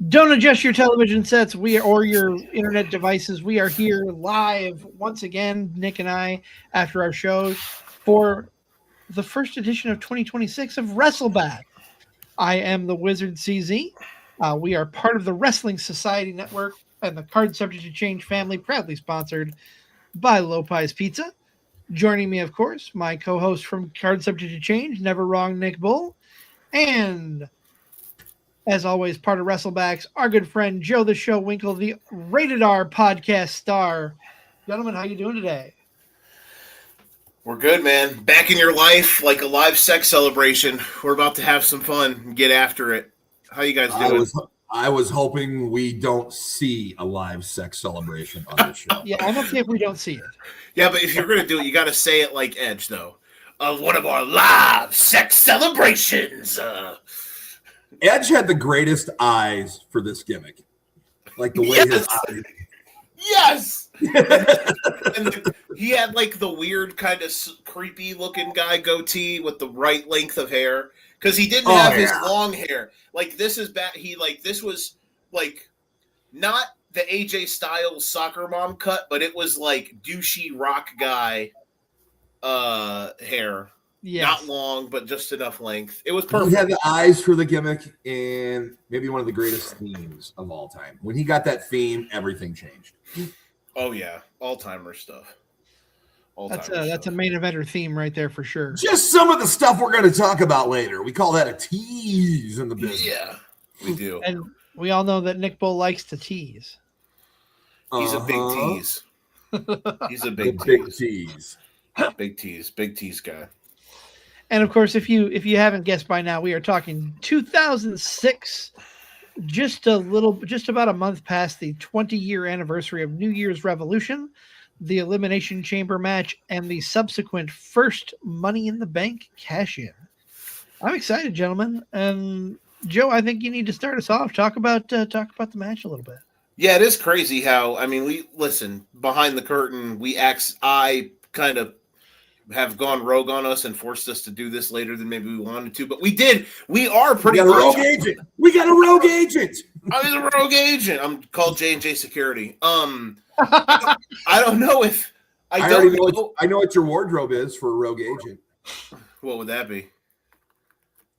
Don't adjust your television sets or your internet devices. We are here live once again, Nick and I, after our shows for the first edition of 2026 of Wrestlebacks. I am the Wizard CZ. We are part of the Wrestling Society Network and the Card Subject to Change family, proudly sponsored by Lopez Pizza. Joining me, of course, my co-host from Card Subject to Change, Never Wrong Nick Bull, and as always, part of Wrestlebacks, our good friend Joe the Show Winkle, the Rated R podcast star. Gentlemen, how you doing today? We're good, man. Back in your life, like a live sex celebration. We're about to have some fun and get after it. How you guys doing? I was hoping we don't see a live sex celebration on this show. Yeah, I'm okay if we don't see it. Yeah, but if you're going to do it, you got to say it like Edge, though. One of our live sex celebrations. Edge had the greatest eyes for this gimmick. Like the way his eyes. Yes! And he had like the weird kind of creepy looking guy goatee with the right length of hair. Because he didn't have his long hair. Like this is bad. This was like not the AJ Styles soccer mom cut, but it was like douchey rock guy hair. Yes. Not long, but just enough length. It was perfect. He had the eyes for the gimmick and maybe one of the greatest themes of all time. When he got that theme, everything changed. Oh, yeah. All-timer stuff. That's a main eventer theme right there for sure. Just some of the stuff we're going to talk about later. We call that a tease in the business. Yeah, we do. And we all know that Nick Bull likes to tease. He's a big tease. He's a big tease. Big tease. Big tease guy. And of course, if you haven't guessed by now, we are talking 2006, just about a month past the 20-year anniversary of New Year's Revolution, the Elimination Chamber match, and the subsequent first Money in the Bank cash-in. I'm excited, gentlemen. And Joe, I think you need to start us off. Talk about the match a little bit. Yeah, it is crazy how we listen behind the curtain. I kind of have gone rogue on us and forced us to do this later than maybe we wanted to, but we did. We are pretty much rogue agent. We got a rogue agent. I was a rogue agent. I'm called J&J Security. I don't know if I know what your wardrobe is for a rogue agent. What would that be?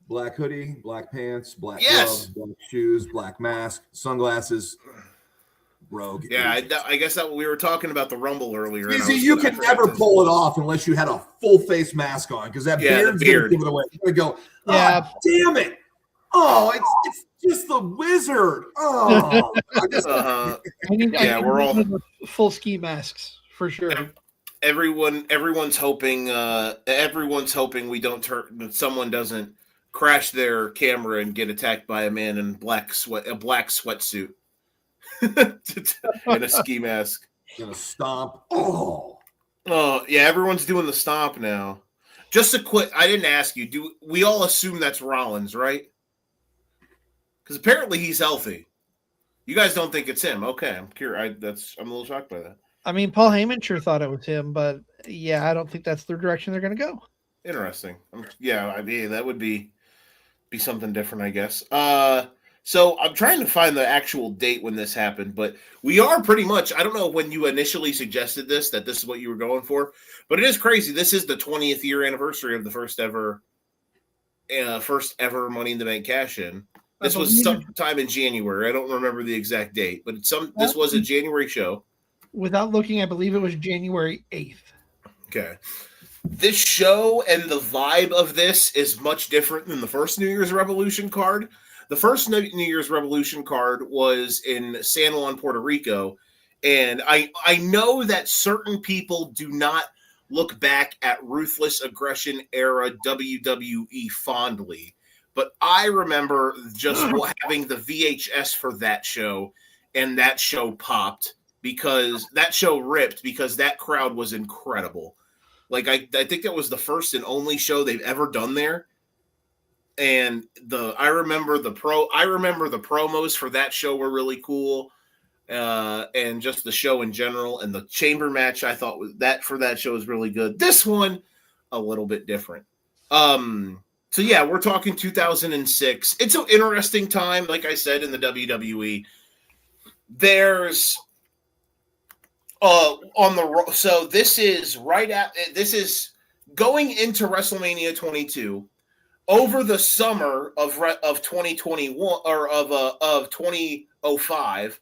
Black hoodie, black pants, black gloves, black shoes, black mask, sunglasses. Rogue. Yeah, I guess that we were talking about the Rumble earlier. You can never pull it off unless you had a full face mask on because that beard's going to give it away. You're going to go, damn it. Oh, it's just the wizard. Oh, we're all full ski masks for sure. Everyone's hoping someone doesn't crash their camera and get attacked by a man in a black sweatsuit. And a ski mask. Gonna stomp. Oh yeah, everyone's doing the stomp now. Just a quick, I didn't ask you. Do we all assume that's Rollins, right? Because apparently he's healthy. You guys don't think it's him? Okay, I'm curious. I'm a little shocked by that. I mean, Paul Heyman sure thought it was him, but yeah, I don't think that's the direction they're going to go. Interesting. That would be something different, I guess. So I'm trying to find the actual date when this happened, but we are pretty much, I don't know when you initially suggested that this is what you were going for, but it is crazy. This is the 20th year anniversary of the first ever Money in the Bank cash-in. This was sometime in January. I don't remember the exact date, but this was a January show. Without looking, I believe it was January 8th. Okay. This show and the vibe of this is much different than the first New Year's Revolution card. The first New Year's Revolution card was in San Juan, Puerto Rico, and I know that certain people do not look back at Ruthless Aggression era WWE fondly, but I remember just having the VHS for that show, and that show popped because that show ripped because that crowd was incredible. Like I think that was the first and only show they've ever done there. And I remember the promos for that show were really cool, and just the show in general, and the chamber match I thought for that show was really good. This one a little bit different. So yeah, we're talking 2006. It's an interesting time, like I said, in the WWE. There's so this is going into WrestleMania 22. Over the summer of 2021 or of 2005,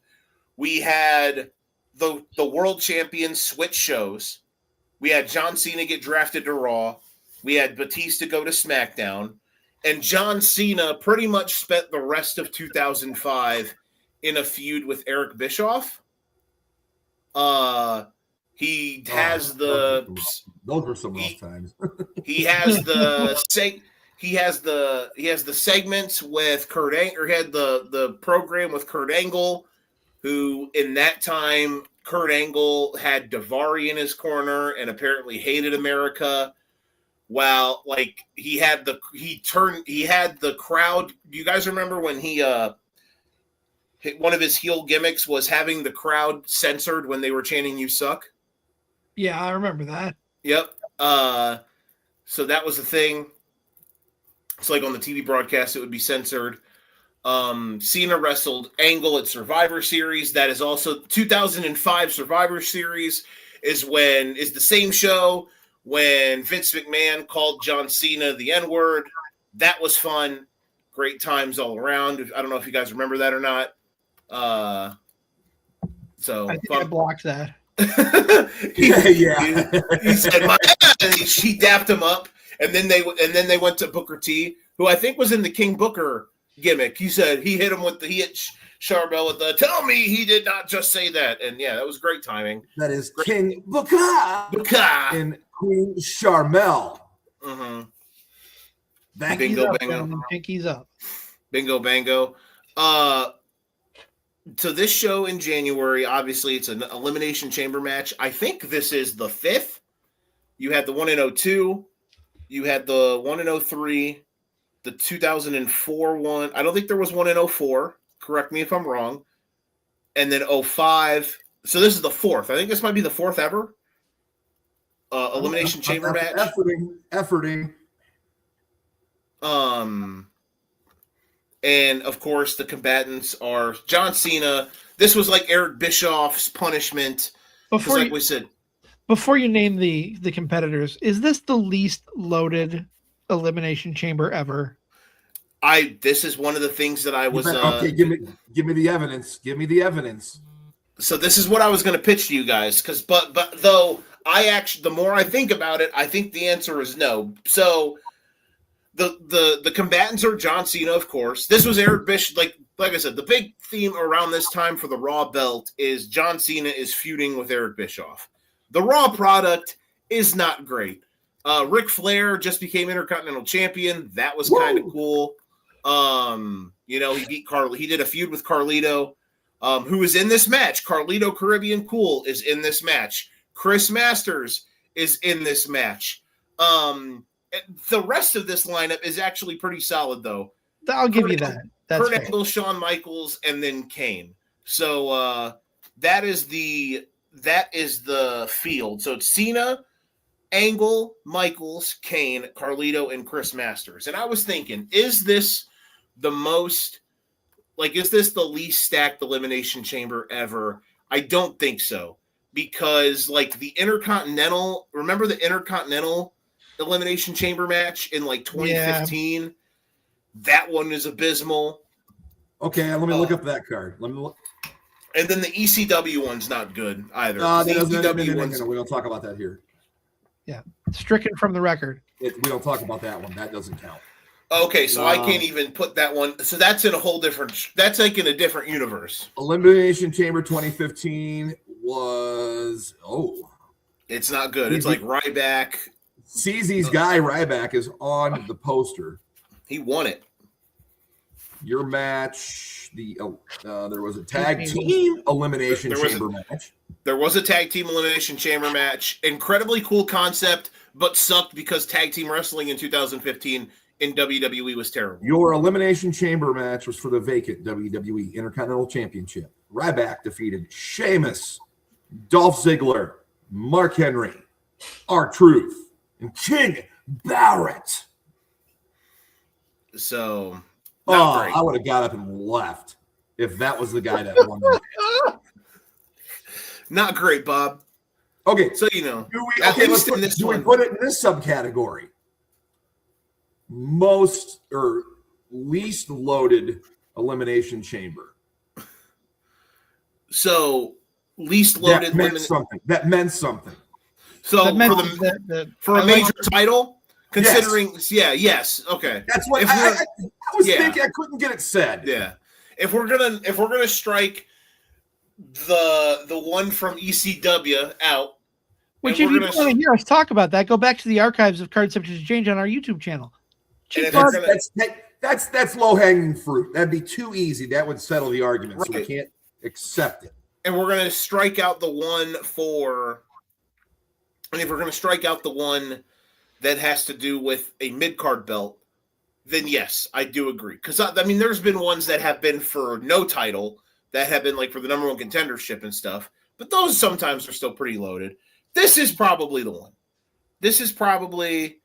we had the world champions switch shows. We had John Cena get drafted to Raw. We had Batista go to SmackDown, and John Cena pretty much spent the rest of 2005 in a feud with Eric Bischoff. He has those were some rough times. He has the segments with Kurt Angle, or he had the program with Kurt Angle, who in that time Kurt Angle had Daivari in his corner and apparently hated America. Well, like he had the crowd. Do you guys remember when he one of his heel gimmicks was having the crowd censored when they were chanting "You suck"? Yeah, I remember that. Yep. So that was the thing. It's like on the TV broadcast, it would be censored. Cena wrestled Angle at Survivor Series. That is also 2005 Survivor Series is the same show when Vince McMahon called John Cena the N-word. That was fun. Great times all around. I don't know if you guys remember that or not. So I think I blocked that. he said, "My ass," and she dapped him up, and then they went to Booker T, who I think was in the King Booker gimmick. He said he hit Charbel with the "Tell me he did not just say that," and yeah, that was great timing. That is great. King Booker and Queen Charmel. Mm-hmm. Bingo bango. Pinkies up. Bingo bango. So this show in January, obviously it's an Elimination Chamber match. I think this is the 5th. You had the 1 in 02. You had the 1 in 03. The 2004 one. I don't think there was 1 in 04. Correct me if I'm wrong. And then 05. So this is the 4th. I think this might be the 4th ever. Elimination Chamber match. Efforting. And of course, the combatants are John Cena. This was like Eric Bischoff's punishment. Before you name the competitors, is this the least loaded Elimination Chamber ever? This is one of the things that I was. Okay, give me the evidence. Give me the evidence. So this is what I was going to pitch to you guys, but though the more I think about it, I think the answer is no. So. The combatants are John Cena, of course. This was Eric Bischoff. Like I said, the big theme around this time for the Raw belt is John Cena is feuding with Eric Bischoff. The Raw product is not great. Ric Flair just became Intercontinental Champion. That was kind of cool. He beat He did a feud with Carlito, who is in this match. Carlito Caribbean Cool is in this match. Chris Masters is in this match. The rest of this lineup is actually pretty solid, though. I'll give you that. That's Kurt Angle, Shawn Michaels, and then Kane. So that is the field. So it's Cena, Angle, Michaels, Kane, Carlito, and Chris Masters. And I was thinking, is this the least stacked Elimination Chamber ever? I don't think so. Because the Intercontinental, remember the Intercontinental Elimination Chamber match in 2015? Yeah. That one is abysmal. Okay, let me look up that card. Let me look. And then the ECW one's not good either. No, we don't talk about that here. Yeah, stricken from the record. We don't talk about that one. That doesn't count. Okay, so I can't even put that one. So that's in a whole different. That's in a different universe. Elimination Chamber 2015 was it's not good. It's like Ryback. CZ's guy Ryback is on the poster. He won it. Your match, there was a tag team elimination chamber match. There was a tag team elimination chamber match. Incredibly cool concept, but sucked because tag team wrestling in 2015 in WWE was terrible. Your elimination chamber match was for the vacant WWE Intercontinental Championship. Ryback defeated Sheamus, Dolph Ziggler, Mark Henry, R-Truth, and King Barrett. So, not great. I would have got up and left if that was the guy that won. Not great, Bob. Okay, so do we put it in this subcategory? Most or least loaded Elimination Chamber. So least loaded. That meant something. So for a major title, considering, yes, okay. That's what I was thinking. I couldn't get it said. Yeah, if we're gonna strike the one from ECW out. Which, if you want to hear us talk about that, go back to the archives of Card Subject Change on our YouTube channel. That's low hanging fruit. That'd be too easy. That would settle the argument. Right. So we can't accept it. And we're gonna strike out the one if we're gonna strike out the one that has to do with a mid card belt, then yes, I do agree. Because I mean, there's been ones that have been for no title that have been like for the number one contendership and stuff, but those sometimes are still pretty loaded. This is probably the one. This is probably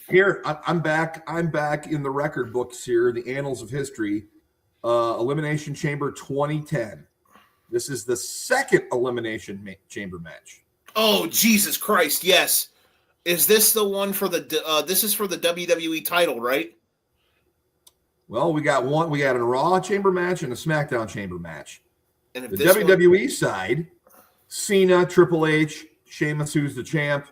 here I'm back in the record books here, the annals of history. Elimination Chamber 2010. This is the second Elimination Chamber match. Oh, Jesus Christ, yes. Is this the one for this is for the WWE title, right? Well, we got a Raw Chamber match and a SmackDown Chamber match. And the WWE side, Cena, Triple H, Sheamus, who's the champ,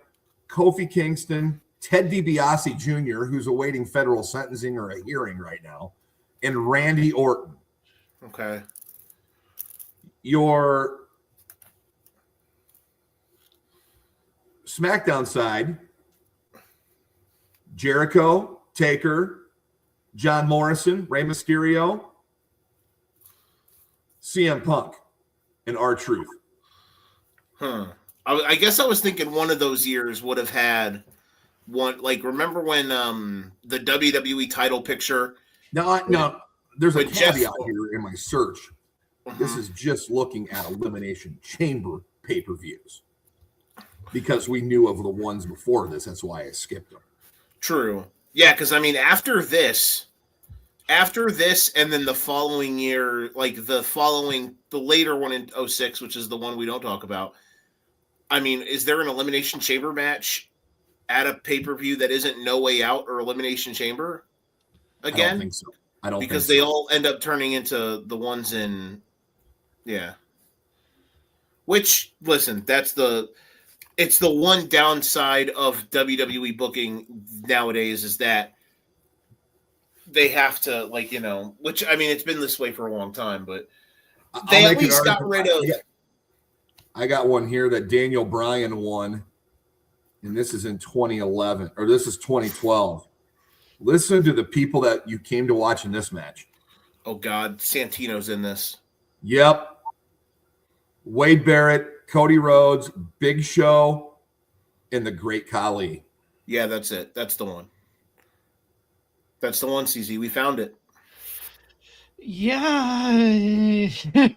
Kofi Kingston, Ted DiBiase Jr., who's awaiting federal sentencing or a hearing right now, and Randy Orton. Okay. Your SmackDown side, Jericho, Taker, John Morrison, Rey Mysterio, CM Punk, and R-Truth. I guess I was thinking one of those years would have had one, like, remember when the WWE title picture? No, there's a caveat here in my search. This is just looking at Elimination Chamber pay-per-views because we knew of the ones before this. That's why I skipped them. True. Yeah, because, I mean, after this, and then the following year, like the later one in 2006, which is the one we don't talk about, I mean, is there an Elimination Chamber match at a pay-per-view that isn't No Way Out or Elimination Chamber again? I don't think so. Because they all end up turning into the ones in, yeah. Which, listen, it's the one downside of WWE booking nowadays is that they have to, like, you know, which, I mean, it's been this way for a long time, but they at least got rid of. I got one here that Daniel Bryan won, and this is in 2011, or this is 2012. Listen to the people that you came to watch in this match. Oh, God. Santino's in this. Yep. Wade Barrett, Cody Rhodes, Big Show, and the Great Khali. Yeah, that's it. That's the one. That's the one, CZ. We found it. Yeah.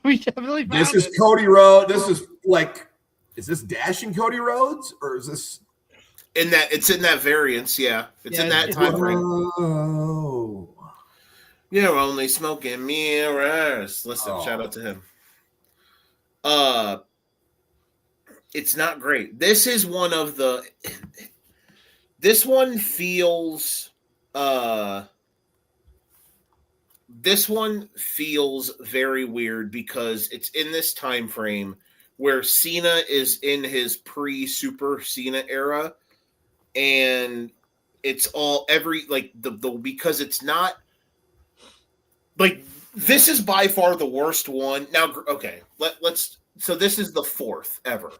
We definitely found This is Cody Rhodes. This is like, is this Dashing Cody Rhodes? Or is this... It's in that variance, yeah. It's in that time frame. Oh. You're only smoking mirrors. Listen, shout out to him. It's not great. This is one of the. This one feels. This one feels very weird because it's in this time frame where Cena is in his pre-Super Cena era. And it's all because it's not like this is by far the worst one. Now, okay, so this is the fourth ever.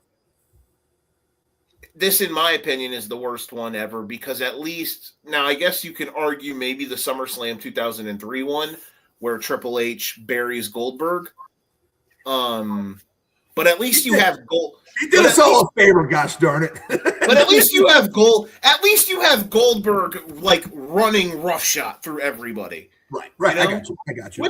This, in my opinion, is the worst one ever because at least now I guess you can argue maybe the SummerSlam 2003 one where Triple H buries Goldberg. But at least you have Gold. He did us all a favor, gosh darn it. But at least you have At least you have Goldberg like running roughshod through everybody. Right. You know? I got you.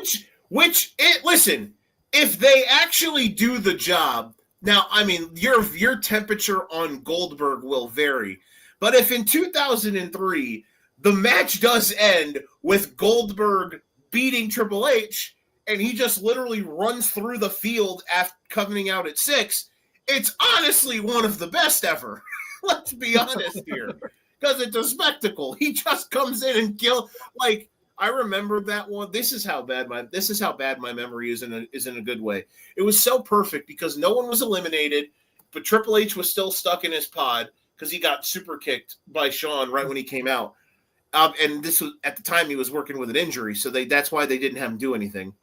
Listen, if they actually do the job, now I mean your temperature on Goldberg will vary, But if in 2003 the match does end with Goldberg beating Triple H, and he just literally runs through the field after coming out at 6, it's honestly one of the best ever. Let's be honest here. Because it's a spectacle. He just comes in and kills. Like, I remember that one. This is how bad my memory is in a good way. It was so perfect because no one was eliminated, but Triple H was still stuck in his pod because he got super kicked by Shawn right when he came out. And this was at the time he was working with an injury, so that's why they didn't have him do anything.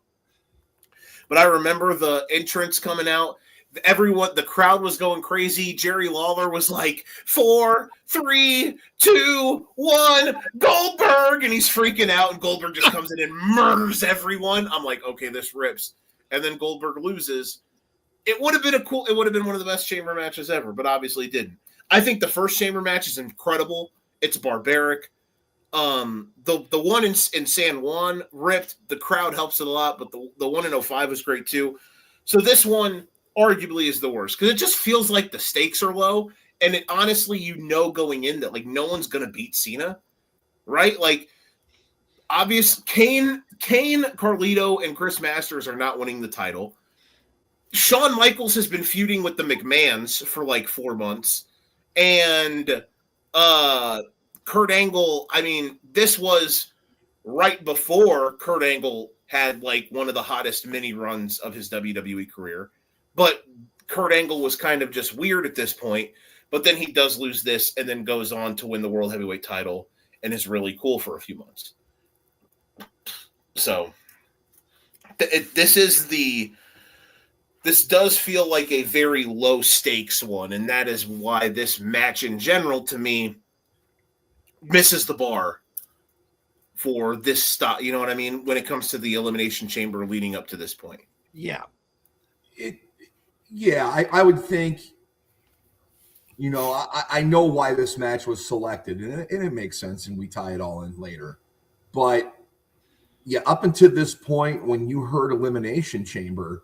But I remember the entrance coming out. Everyone, the crowd was going crazy. Jerry Lawler was like 4, 3, 2, 1, Goldberg, and he's freaking out. And Goldberg just comes in and murders everyone. I'm like, okay, this rips. And then Goldberg loses. It would have been one of the best chamber matches ever, but obviously it didn't. I think the first chamber match is incredible. It's barbaric. The one in San Juan ripped. The crowd helps it a lot, but the one in 05 was great too. So this one arguably is the worst because it just feels like the stakes are low, and it honestly, going in that like no one's gonna beat Cena, right? Like, obvious Kane, Carlito, and Chris Masters are not winning the title. Shawn Michaels has been feuding with the McMahons for like 4 months, and Kurt Angle, I mean, this was right before Kurt Angle had like one of the hottest mini runs of his WWE career. But Kurt Angle was kind of just weird at this point. But then he does lose this and then goes on to win the World Heavyweight title and is really cool for a few months. So this does feel like a very low stakes one. And that is why this match in general, to me, misses the bar for this stop. You know what I mean? When it comes to the Elimination Chamber leading up to this point. Yeah. I would think, I know why this match was selected, and it makes sense, and we tie it all in later. But, yeah, up until this point, when you heard Elimination Chamber,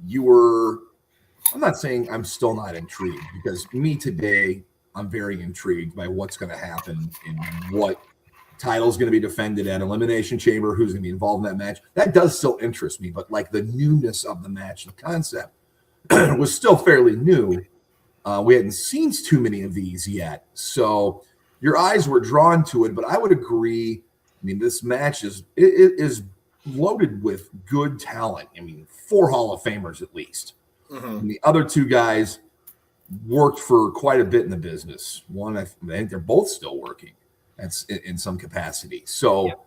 I'm not saying I'm still not intrigued, because me today, I'm very intrigued by what's going to happen and what title's going to be defended at Elimination Chamber, who's going to be involved in that match. That does still interest me, but like the newness of the match, the concept was still fairly new. We hadn't seen too many of these yet. So your eyes were drawn to it, but I would agree. I mean, this match is loaded with good talent. I mean, 4 Hall of Famers at least. Mm-hmm. And the other 2 guys worked for quite a bit in the business. One, I think they're both still working. That's in some capacity. So, yep.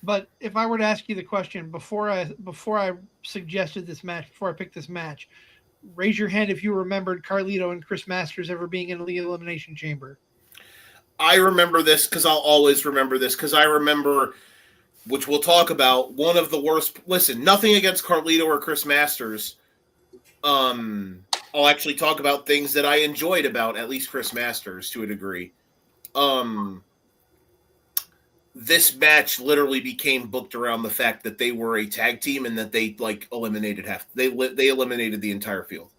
But if I were to ask you the question before I suggested this match, before I picked this match, raise your hand if you remembered Carlito and Chris Masters ever being in the Elimination Chamber. I remember this because I'll always remember this because I remember, which we'll talk about, one of the worst. Listen, nothing against Carlito or Chris Masters. I'll actually talk about things that I enjoyed about at least Chris Masters to a degree. This match literally became booked around the fact that they were a tag team and that they like eliminated they eliminated the entire field.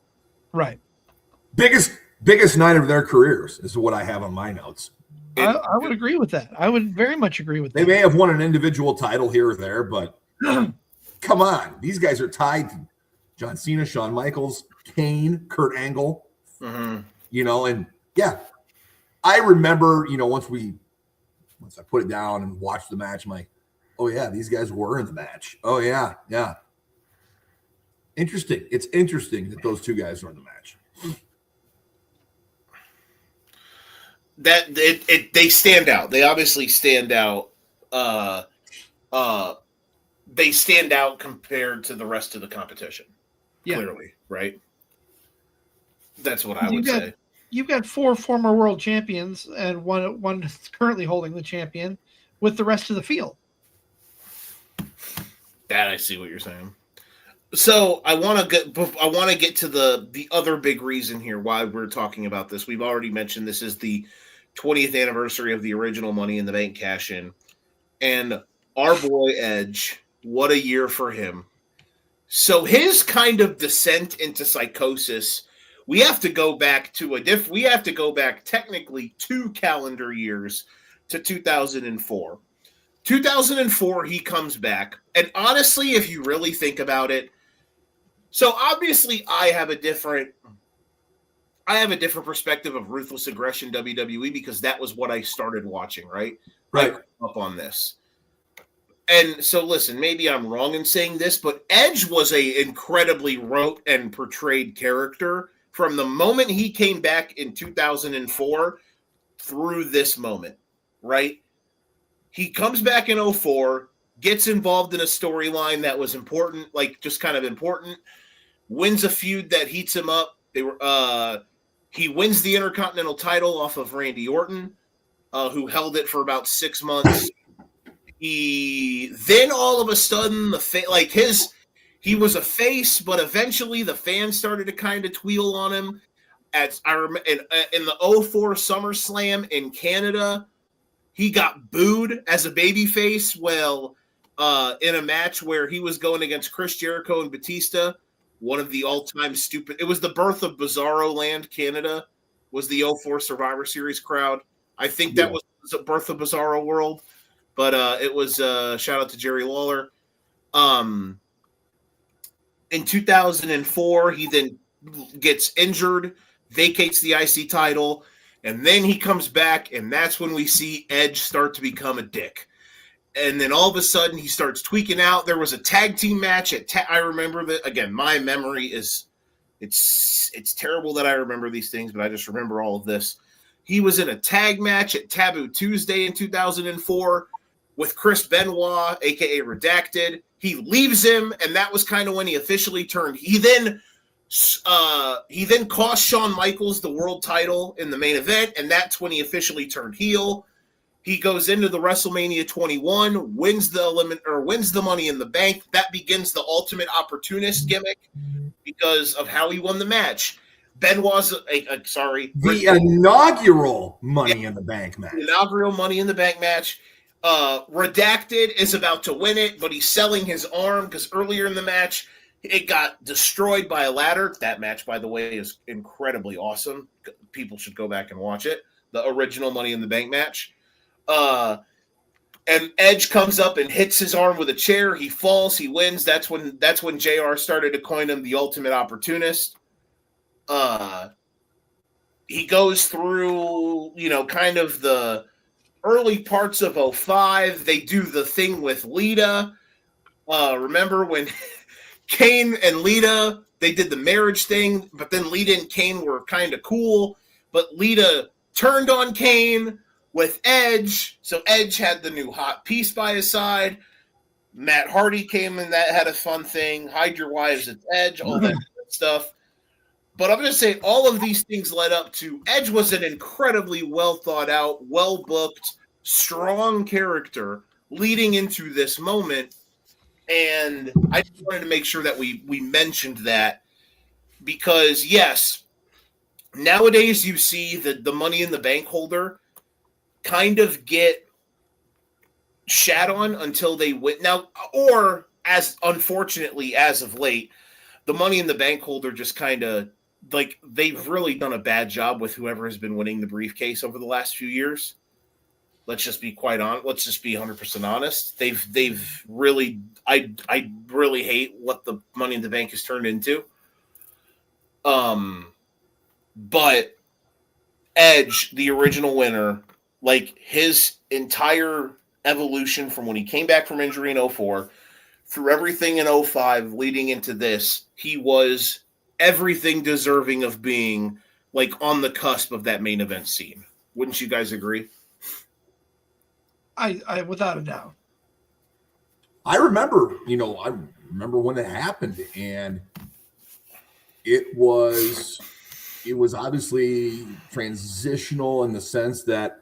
Right. Biggest night of their careers is what I have on my notes. I would agree with that. I would very much agree with that. They may have won an individual title here or there, but come on. These guys are tied to John Cena, Shawn Michaels, Kane, Kurt Angle, and yeah, I remember, once I put it down and watched the match, I'm like, oh yeah, these guys were in the match. Oh yeah. Yeah. Interesting. It's interesting that those 2 guys were in the match. That they stand out. They obviously stand out. They stand out compared to the rest of the competition. Yeah. Clearly, right? That's what I would say. You've got 4 former world champions and one that's currently holding the champion with the rest of the field. That I see what you're saying. So I want to get to the other big reason here why we're talking about this. We've already mentioned this is the 20th anniversary of the original Money in the Bank cash-in, and our boy Edge, what a year for him. So his kind of descent into psychosis we have to go back to we have to go back technically 2 calendar years to 2004. 2004, he comes back. And honestly, if you really think about it, so obviously I have a different perspective of Ruthless Aggression WWE because that was what I started watching, right? Right. I grew up on this. And so listen, maybe I'm wrong in saying this, but Edge was a incredibly wrote and portrayed character from the moment he came back in 2004 through this moment, right? He comes back in 04, gets involved in a storyline that was important, like just kind of important, wins a feud that heats him up. He wins the Intercontinental title off of Randy Orton, who held it for about 6 months. Then all of a sudden he was a face, but eventually the fans started to kind of tweel on him. I remember in the 04 SummerSlam in Canada, he got booed as a babyface. Well, in a match where he was going against Chris Jericho and Batista, one of the all-time stupid. It was the birth of Bizarro Land. Canada was the 04 Survivor Series crowd. I think that was the birth of Bizarro World, but it was shout out to Jerry Lawler. In 2004, he then gets injured, vacates the IC title. And then he comes back, and that's when we see Edge start to become a dick. And then all of a sudden, he starts tweaking out. There was a tag team match I remember that. Again, my memory is it's terrible that I remember these things, but I just remember all of this. He was in a tag match at Taboo Tuesday in 2004 with Chris Benoit, aka Redacted. He leaves him, and that was kind of when he officially turned. He then cost Shawn Michaels the world title in the main event, and that's when he officially turned heel. He goes into the WrestleMania 21, wins the Money in the Bank. That begins the Ultimate Opportunist gimmick because of how he won the match. Benoit's the inaugural Money in the Bank match. The inaugural Money in the Bank match. Redacted is about to win it, but he's selling his arm because earlier in the match it got destroyed by a ladder. That match, by the way, is incredibly awesome. People should go back and watch it. The original Money in the Bank match. And Edge comes up and hits his arm with a chair. He falls. He wins. That's when JR started to coin him the Ultimate Opportunist. He goes through, kind of the early parts of 05. They do the thing with Lita. Remember when Kane and Lita, they did the marriage thing, but then Lita and Kane were kind of cool, but Lita turned on Kane with Edge, so Edge had the new hot piece by his side. Matt Hardy came in, that had a fun thing. Hide your wives, it's Edge, all that stuff. But I'm going to say all of these things led up to Edge was an incredibly well thought out, well booked, strong character leading into this moment. And I just wanted to make sure that we mentioned that because, yes, nowadays you see the Money in the Bank holder kind of get shat on until they win. Now, or as unfortunately as of late, the Money in the Bank holder just kind of they've really done a bad job with whoever has been winning the briefcase over the last few years. Let's just be quite honest. Let's just be 100% honest. They've really, I really hate what the Money in the Bank has turned into. But Edge, the original winner, his entire evolution from when he came back from injury in 04 through everything in 05 leading into this, he was everything deserving of being on the cusp of that main event scene. Wouldn't you guys agree? I without a doubt. I remember when it happened, and it was obviously transitional in the sense that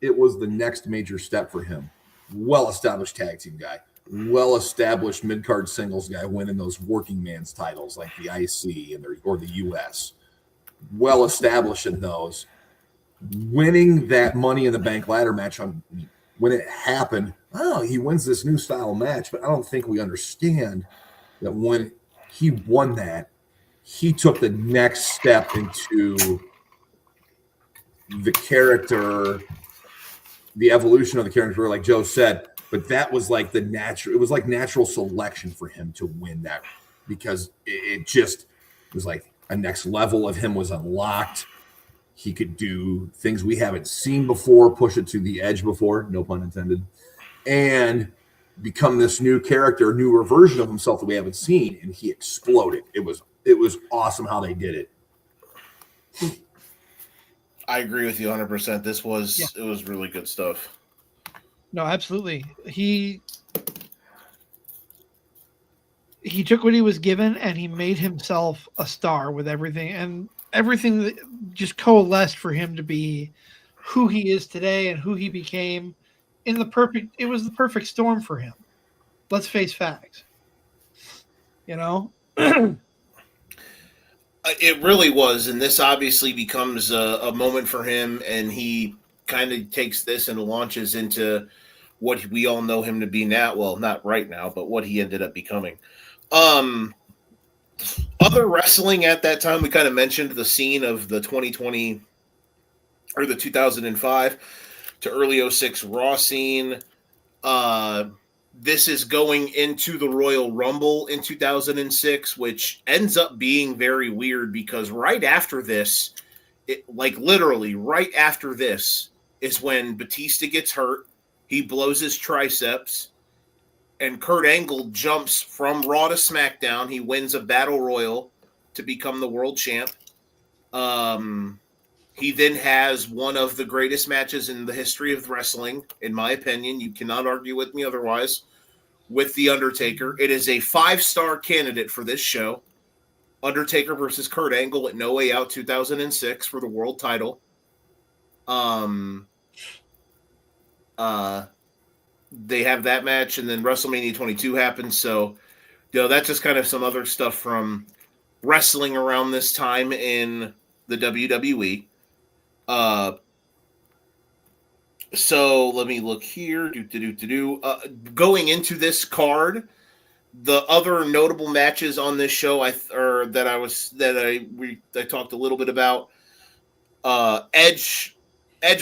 it was the next major step for him. Well-established tag team guy, well-established mid-card singles guy winning those working man's titles like the IC or the US. Well-established in those. Winning that Money in the Bank ladder match when it happened, he wins this new style match, but I don't think we understand that when he won that, he took the next step into the character, the evolution of the character, like Joe said. But that was like it was like natural selection for him to win that, because it just was like a next level of him was unlocked. He could do things we haven't seen before, push it to the edge before, no pun intended, and become this new character, newer version of himself that we haven't seen. And he exploded. It was awesome how they did it. I agree with you 100%. It was really good stuff. No, absolutely. He took what he was given and he made himself a star with everything, and everything that just coalesced for him to be who he is today and who he became it was the perfect storm for him. Let's face facts. You know? It really was, and this obviously becomes a moment for him, and he kind of takes this and launches into what we all know him to be now. Well, not right now, but what he ended up becoming. Other wrestling at that time, we kind of mentioned the scene of the 2020 or the 2005 to early 06 Raw scene. This is going into the Royal Rumble in 2006, which ends up being very weird because right after this, literally right after this is when Batista gets hurt. He blows his triceps, and Kurt Angle jumps from Raw to SmackDown. He wins a Battle Royal to become the world champ. He then has one of the greatest matches in the history of wrestling, in my opinion. You cannot argue with me otherwise, with The Undertaker. It is a 5-star candidate for this show. Undertaker versus Kurt Angle at No Way Out 2006 for the world title. They have that match, and then WrestleMania 22 happens. So, that's just kind of some other stuff from wrestling around this time in the WWE. So let me look here. Going into this card, the other notable matches on this show I talked a little bit about. Edge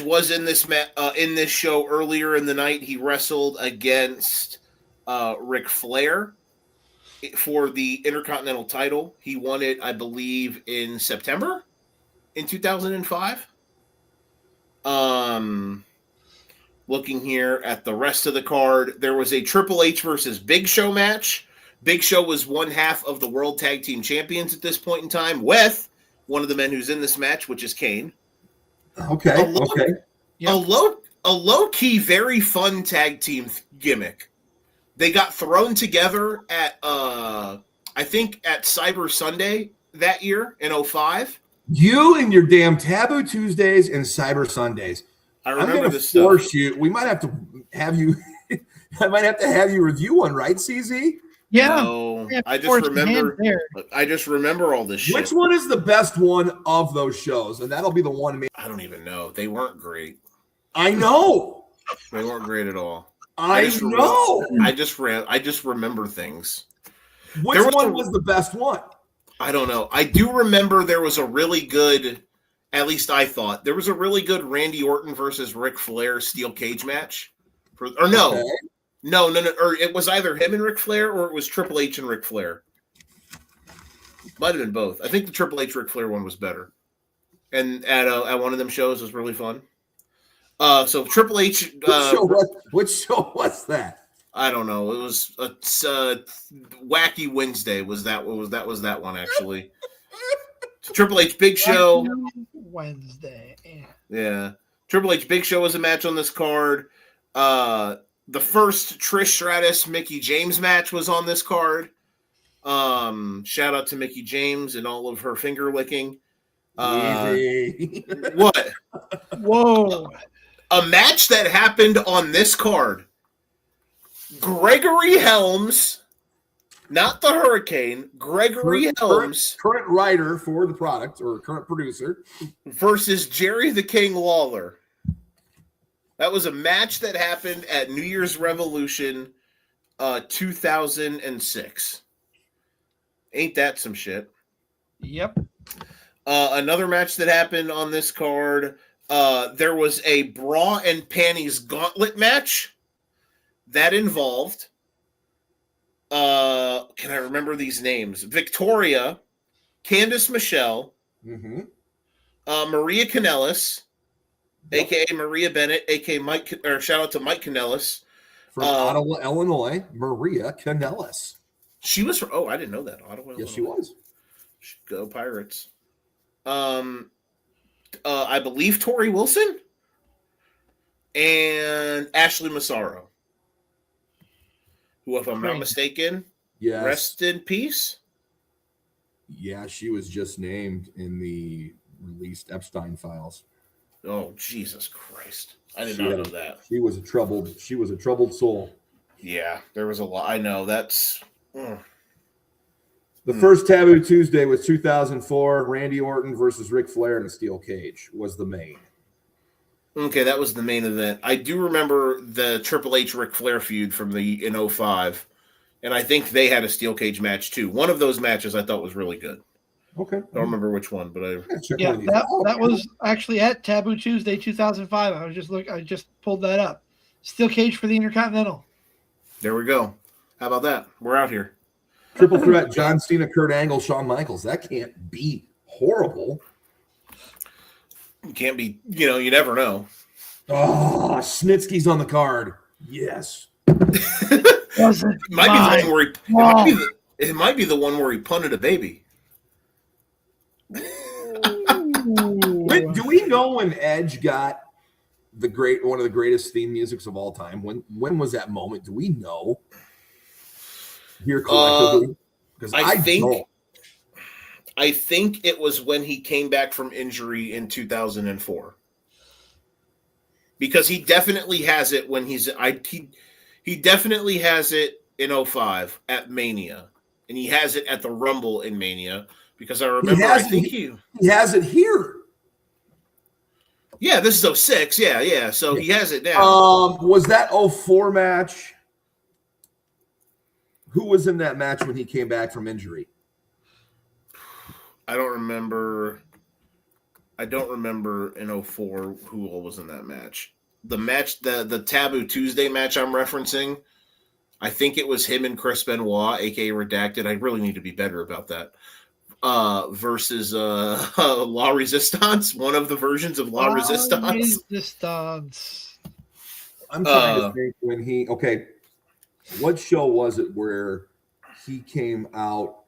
was in this show earlier in the night. He wrestled against Ric Flair for the Intercontinental title. He won it, I believe, in September in 2005. Looking here at the rest of the card, there was a Triple H versus Big Show match. Big Show was one half of the World Tag Team Champions at this point in time with one of the men who's in this match, which is Kane. Okay. A low-key, very fun tag team gimmick. They got thrown together at, I think, at Cyber Sunday that year in 05. You and your damn Taboo Tuesdays and Cyber Sundays. I remember this stuff. Force you. We might have to have you. I might have to have you review one, right, CZ? Yeah. No, I just remember all this shit. Which one is the best one of those shows? And that'll be the one. I don't even know. They weren't great. I know. They weren't great at all. I know. I just remember things. Which one was the best one? I don't know. I do remember there was a really good, at least I thought, there was a really good Randy Orton versus Ric Flair steel cage match. No, or it was either him and Ric Flair or it was Triple H and Ric Flair. Might have been both. I think the Triple H Ric Flair one was better. And at one of them shows was really fun. So Triple H. Which show was that? I don't know. It was Wacky Wednesday. Was that one actually? Triple H Big Show. Wednesday. Yeah. Triple H Big Show was a match on this card. The first Trish Stratus Mickie James match was on this card. Shout out to Mickie James and all of her finger licking. What? Whoa. A match that happened on this card. Gregory Helms, not the Hurricane, Gregory Helms. Current writer for the product or current producer. Versus Jerry the King Lawler. That was a match that happened at New Year's Revolution 2006. Ain't that some shit? Yep. Another match that happened on this card, there was a bra and panties gauntlet match that involved, can I remember these names? Victoria, Candice Michelle, Maria Kanellis, a.k.a. Maria Bennett, a.k.a. Mike, or shout out to Mike Kanellis. From Ottawa, Illinois, Maria Kanellis. She was from, I didn't know that. Ottawa, Yes, Illinois. she was. Go Pirates. I believe Tori Wilson and Ashley Massaro, who, if I'm not mistaken, yes, rest in peace. Yeah, she was just named in the released Epstein files. Oh, Jesus Christ! I did not know that. She was a troubled soul. Yeah, there was a lot. I know that's. The first Taboo Tuesday was 2004. Randy Orton versus Ric Flair in a steel cage was the main. Okay, that was the main event. I do remember the Triple H Ric Flair feud from in 05, and I think they had a steel cage match too. One of those matches I thought was really good. Okay, I don't remember which one, but that was actually at Taboo Tuesday 2005. I just pulled that up. Steel cage for the Intercontinental. There we go. How about that? We're out here. Triple threat: John Cena, Kurt Angle, Shawn Michaels. That can't be horrible. It can't be. You never know. Oh, Snitsky's on the card. Yes. It might be the one where it might be the one where he punted a baby. Do we know when Edge got one of the greatest theme musics of all time? When was that moment? Do we know? Here collectively, because I think it was when he came back from injury in 2004, because he definitely has it when he definitely has it in 05 at Mania, and he has it at the Rumble in Mania, because I remember he has it here. Yeah, this is 06. Yeah. So he has it now. Was that 04 match? Who was in that match when he came back from injury? I don't remember in 04 who all was in that match. The match, the Taboo Tuesday match I'm referencing, I think it was him and Chris Benoit, aka Redacted. I really need to be better about that. Versus La Resistance, one of the versions of La Resistance. I'm trying to think when what show was it where he came out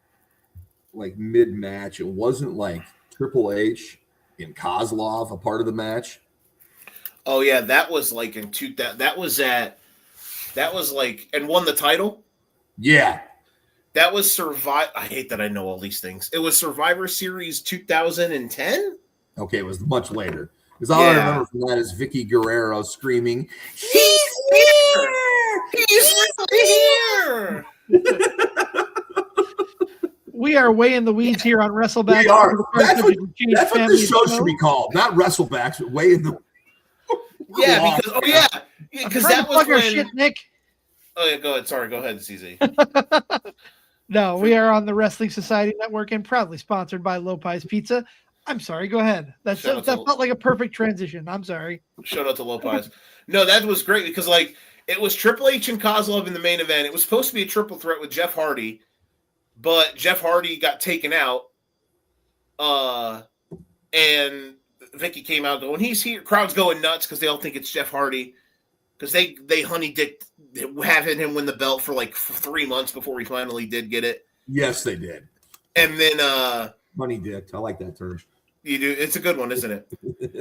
like mid-match? It wasn't like Triple H and Kozlov a part of the match. Oh yeah, that was like in that was like, and won the title. Yeah, that was I hate that I know all these things. It was Survivor Series 2010. Okay, it was much later. Because all I remember from that is Vicky Guerrero screaming, "He's here! He's really here!" We are way in the weeds here on Wrestlebacks. We are. That's what this show should be called. Not Wrestlebacks, but way in the. Yeah, because that was when. Shit, Nick. Oh yeah, go ahead. Sorry, go ahead, CZ. No, we are on the Wrestling Society Network and proudly sponsored by Lopez Pizza. I'm sorry. Go ahead. That felt like a perfect transition. I'm sorry. Shout out to Lopez. No, that was great because it was Triple H and Kozlov in the main event. It was supposed to be a triple threat with Jeff Hardy, but Jeff Hardy got taken out. And Vicky came out going, "He's here." Crowd's going nuts because they all think it's Jeff Hardy because they honey dicked having him win the belt for like 3 months before he finally did get it. Yes, they did. And then money dicked. I like that term. You do. It's a good one, isn't it?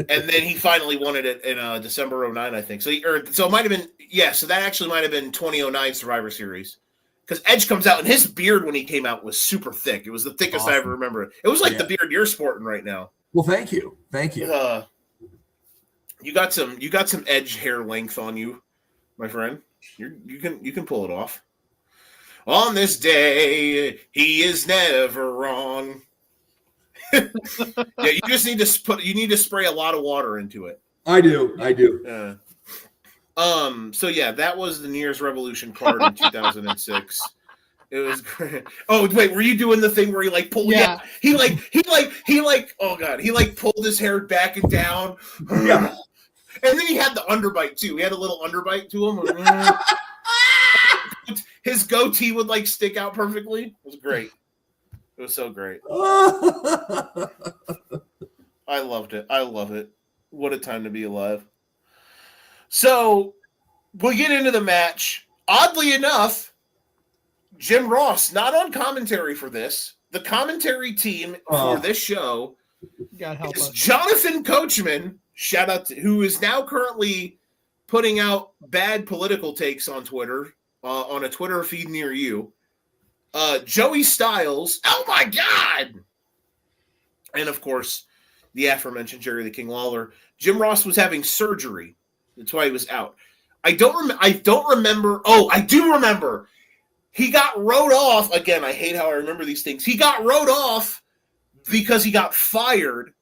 And then he finally won it in December 09, I think. So it might have been, so that actually might have been 2009 Survivor Series. Because Edge comes out, and his beard when he came out was super thick. It was the thickest I ever remember. It was like the beard you're sporting right now. Well, thank you. You got some Edge hair length on you, my friend. You can pull it off. On this day, he is never wrong. Yeah, you just need to spray a lot of water into it. I do. So yeah, that was the New Year's Revolution card in 2006. It was great. Oh wait, were you doing the thing where he like pulled? Yeah. He oh god, he like pulled his hair back and down. Yeah. And then he had the underbite too. He had a little underbite to him. His goatee would like stick out perfectly. It was great. It was so great. I loved it. I love it. What a time to be alive. So we'll get into the match. Oddly enough, Jim Ross, not on commentary for this. The commentary team for this show God help is us. Jonathan Coachman, shout out to, who is now currently putting out bad political takes on Twitter, on a Twitter feed near you. Joey Styles, oh my God! And of course, the aforementioned Jerry the King Lawler. Jim Ross was having surgery. That's why he was out. I don't remember. Oh, I do remember. He got wrote off. Again, I hate how I remember these things. He got wrote off because he got fired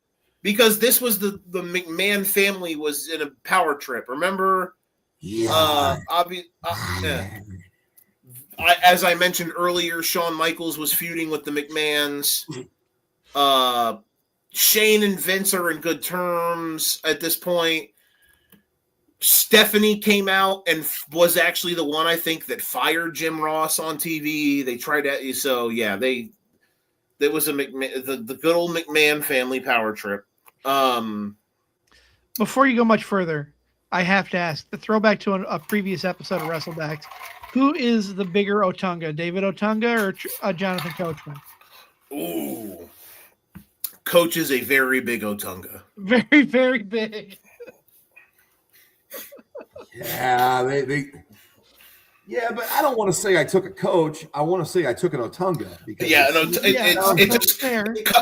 because this was the McMahon family was in a power trip. Remember? Yeah. As I mentioned earlier, Shawn Michaels was feuding with the McMahons. Shane and Vince are in good terms at this point. Stephanie came out and was actually the one, I think, that fired Jim Ross on TV. They tried to, so yeah, there was the good old McMahon family power trip. Before you go much further, I have to ask the throwback to a previous episode of Wrestlebacks. Who is the bigger Otunga, David Otunga or Jonathan Coachman? Ooh, Coach is a very big Otunga. Very, very big. Yeah, yeah, but I don't want to say I took a Coach. I want to say I took an Otunga. Because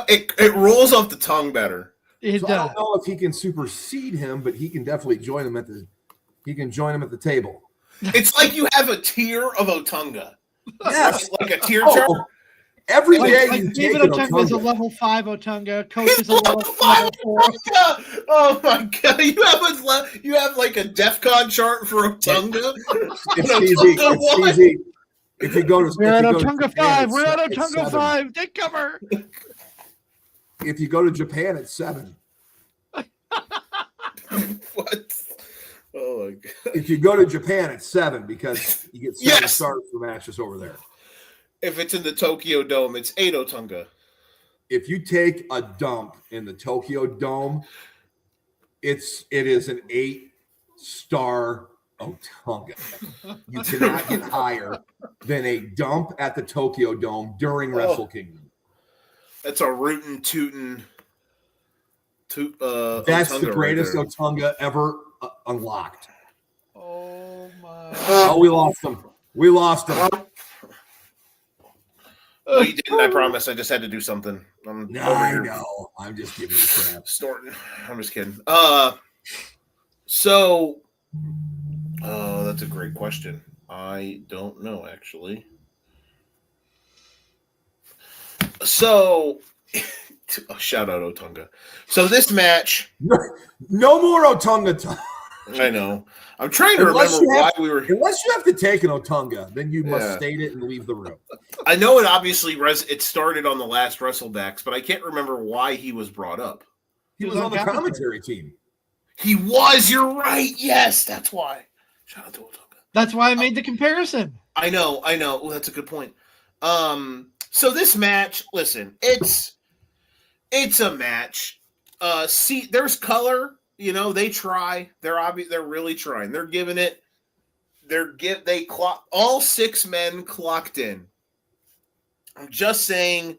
it rolls off the tongue better. It does. I don't know if he can supersede him, but he can definitely join him at the table. It's like you have a tier of Otunga. Yes, like a tier chart. Every day like you David take Otunga is a level 5 Otunga. Coach is a level 4. Oh my God! You have like a DEFCON chart for Otunga. It's easy. If you go to we're at Otunga 5. We're at Otunga 5. Take cover. If you go to Japan, it's 7. What? Oh my God! If you go to Japan, it's 7 because you get 7 stars for matches over there. If it's in the Tokyo Dome, it's 8 Otunga. If you take a dump in the Tokyo Dome, it is an 8-star Otunga. You cannot get higher than a dump at the Tokyo Dome during Wrestle Kingdom. That's a rootin' tootin'. That's Otunga the greatest right Otunga ever unlocked. Oh my! Oh, we lost them. We lost them. No, you didn't. I promise. I just had to do something. I know. I'm just giving you crap. Snorting. I'm just kidding. So, that's a great question. I don't know actually. So, shout out Otunga. So this match. No more Otunga. I know. I'm trying to remember why we were. Unless you have to take an Otunga, then you must state it and leave the room. I know it obviously it started on the last Wrestlebacks, but I can't remember why he was brought up. He was on the commentary team. He was. You're right. Yes, that's why. Shout out to Otunga. That's why I made the comparison. I know. Oh, that's a good point. So this match, listen, it's a match. See, there's color. You know, they try. They're really trying. They're giving it. They clock. All 6 men clocked in. I'm just saying,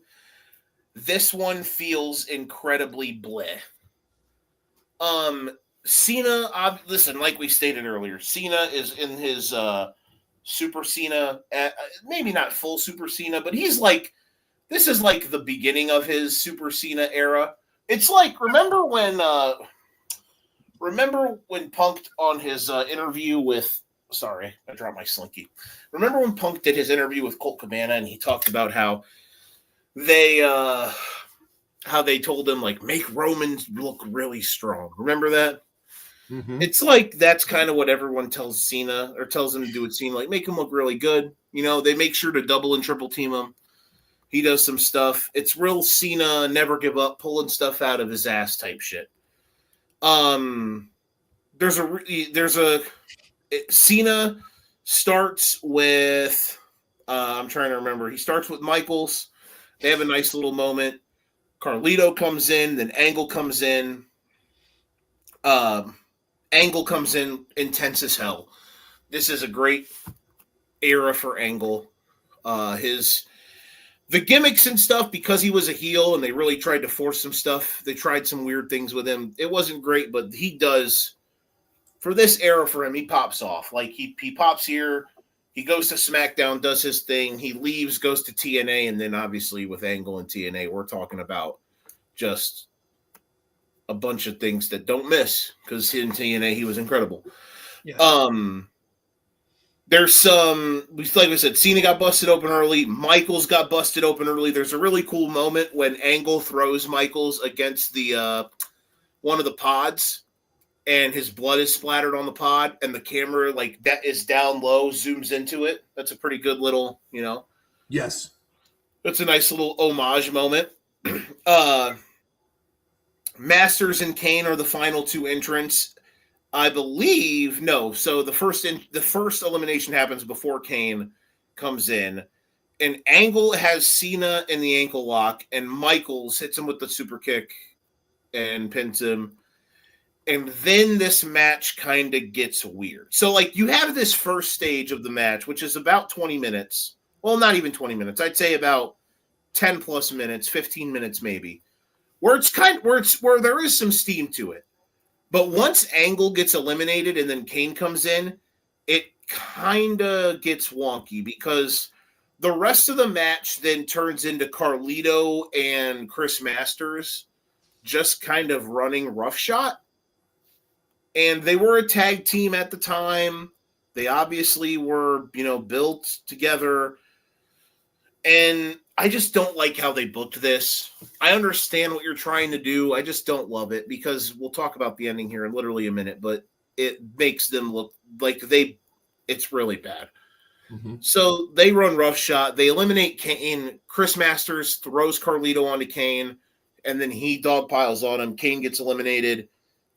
this one feels incredibly bleh. Cena. Listen, like we stated earlier, Cena is in his Super Cena. Maybe not full Super Cena, but he's like. This is like the beginning of his Super Cena era. It's like remember when Punk on his interview with sorry, I dropped my slinky. Remember when Punk did his interview with Colt Cabana and he talked about how they told him like make Roman look really strong. Remember that? Mhm. It's like that's kind of what everyone tells Cena or tells him to do with Cena. Like, make him look really good. You know, they make sure to double and triple team him. He does some stuff. It's real Cena, never give up, pulling stuff out of his ass type shit. Cena starts with I'm trying to remember. He starts with Michaels. They have a nice little moment. Carlito comes in, then Angle comes in. Angle comes in intense as hell. This is a great era for Angle. The gimmicks and stuff, because he was a heel and they really tried to force some stuff. They tried some weird things with him. It wasn't great, but he does, for this era for him, he pops off. Like he pops here, he goes to SmackDown, does his thing, he leaves, goes to TNA, and then obviously with Angle and TNA, we're talking about just a bunch of things that don't miss, because in TNA he was incredible. Yeah. There's some, like I said, Cena got busted open early. Michaels got busted open early. There's a really cool moment when Angle throws Michaels against the one of the pods, and his blood is splattered on the pod, and the camera, like, that is down low, zooms into it. That's a pretty good little, Yes. That's a nice little homage moment. Masters and Kane are the final two entrants. I believe no. So the first elimination happens before Kane comes in, and Angle has Cena in the ankle lock, and Michaels hits him with the super kick and pins him. And then this match kind of gets weird. So, like, you have this first stage of the match, which is about 20 minutes. Well, not even 20 minutes. I'd say about 10 plus minutes, 15 minutes maybe, where there is some steam to it. But once Angle gets eliminated and then Kane comes in, it kind of gets wonky, because the rest of the match then turns into Carlito and Chris Masters just kind of running roughshod. And they were a tag team at the time. They obviously were, built together. And I just don't like how they booked this. I understand what you're trying to do. I just don't love it, because we'll talk about the ending here in literally a minute, but it makes them look like it's really bad. Mm-hmm. So they run roughshod. They eliminate Kane. Chris Masters throws Carlito onto Kane, and then he dogpiles on him. Kane gets eliminated.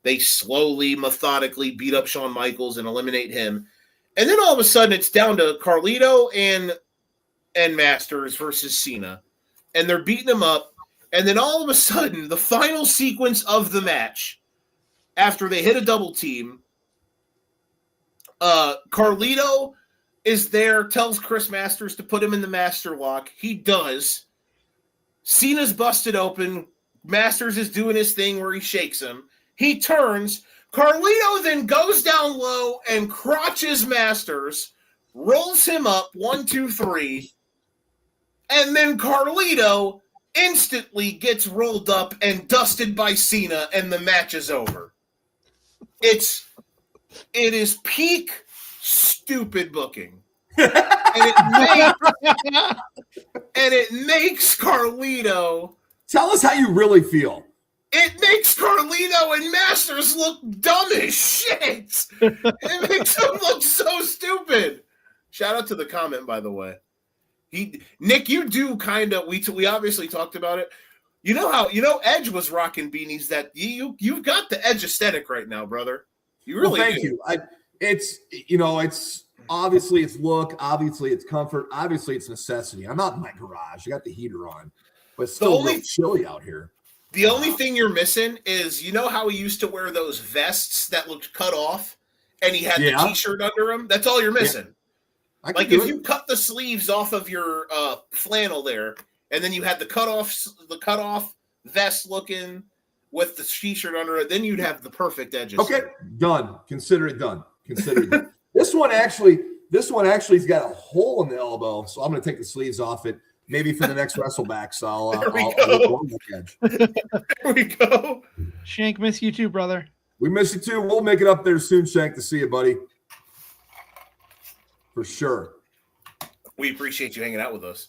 They slowly, methodically beat up Shawn Michaels and eliminate him. And then all of a sudden it's down to Carlito and Masters versus Cena, and they're beating him up. And then all of a sudden, the final sequence of the match, after they hit a double team, Carlito is there, tells Chris Masters to put him in the master lock. He does. Cena's busted open. Masters is doing his thing where he shakes him. He turns. Carlito then goes down low and crotches Masters, rolls him up, 1, 2, 3. And then Carlito instantly gets rolled up and dusted by Cena, and the match is over. It is peak stupid booking. And it makes Carlito. Tell us how you really feel. It makes Carlito and Masters look dumb as shit. It makes them look so stupid. Shout out to the comment, by the way. Nick, you do kind of. We obviously talked about it. You know Edge was rocking beanies. That you've got the Edge aesthetic right now, brother. You really thank do. you. It's obviously it's look, obviously it's comfort, obviously it's necessity. I'm out in my garage. I got the heater on, but it's still real chilly out here. The only thing you're missing is, how he used to wear those vests that looked cut off, and he had the T-shirt under him. That's all you're missing. Yeah. Like if you cut the sleeves off of your flannel there, and then you had the cut off vest looking with the T-shirt under it, then you'd have the perfect edges. Okay, done. Consider it done. Consider it done. This one actually's got a hole in the elbow, so I'm going to take the sleeves off it. Maybe for the next Wrestlebacks, I'll edge. There we go. Shank, miss you too, brother. We miss you too. We'll make it up there soon, Shank, to see you, buddy. For sure. We appreciate you hanging out with us.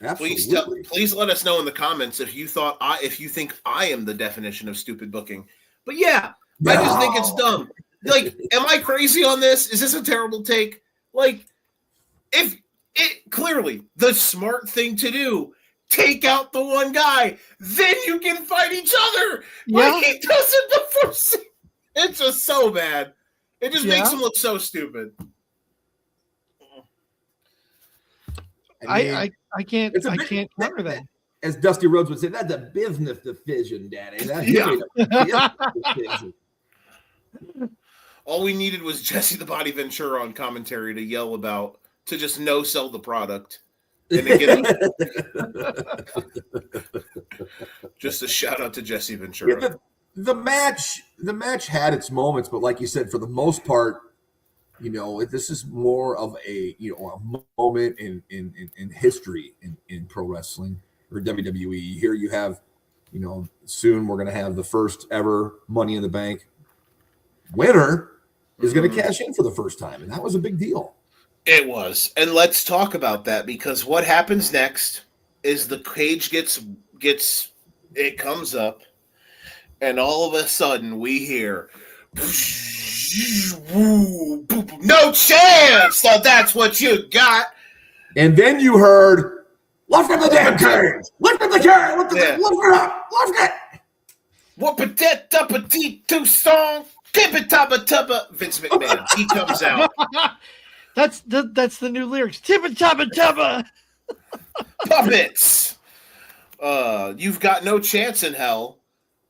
Absolutely. Please let us know in the comments if you think I am the definition of stupid booking. But yeah, I just think it's dumb. Like, am I crazy on this? Is this a terrible take? Like, if it clearly the smart thing to do, take out the one guy, then you can fight each other. Yeah. Like, he does it the first. It's just so bad. It just makes him look so stupid. I can't counter that. As Dusty Rhodes would say, that's a business decision, Daddy. That's a business decision. All we needed was Jesse the Body Ventura on commentary to just no sell the product. And then just a shout out to Jesse Ventura. Yeah, the match had its moments, but like you said, for the most part, this is more of a moment in history in pro wrestling or WWE. Here you have, soon we're going to have the first ever Money in the Bank winner is going to cash in for the first time, and that was a big deal. It was, and let's talk about that, because what happens next is the cage it comes up, and all of a sudden we hear, no chance. So that's what you got. And then you heard, lift up the damn cage, lift up the cage, lift it up, lift it. Whoop-a-tit, up-a-tit, song, tibba-tabba-tubba. Vince McMahon, he comes out. That's the new lyrics. Tibba-tabba-tubba. Puppets. You've got no chance in hell.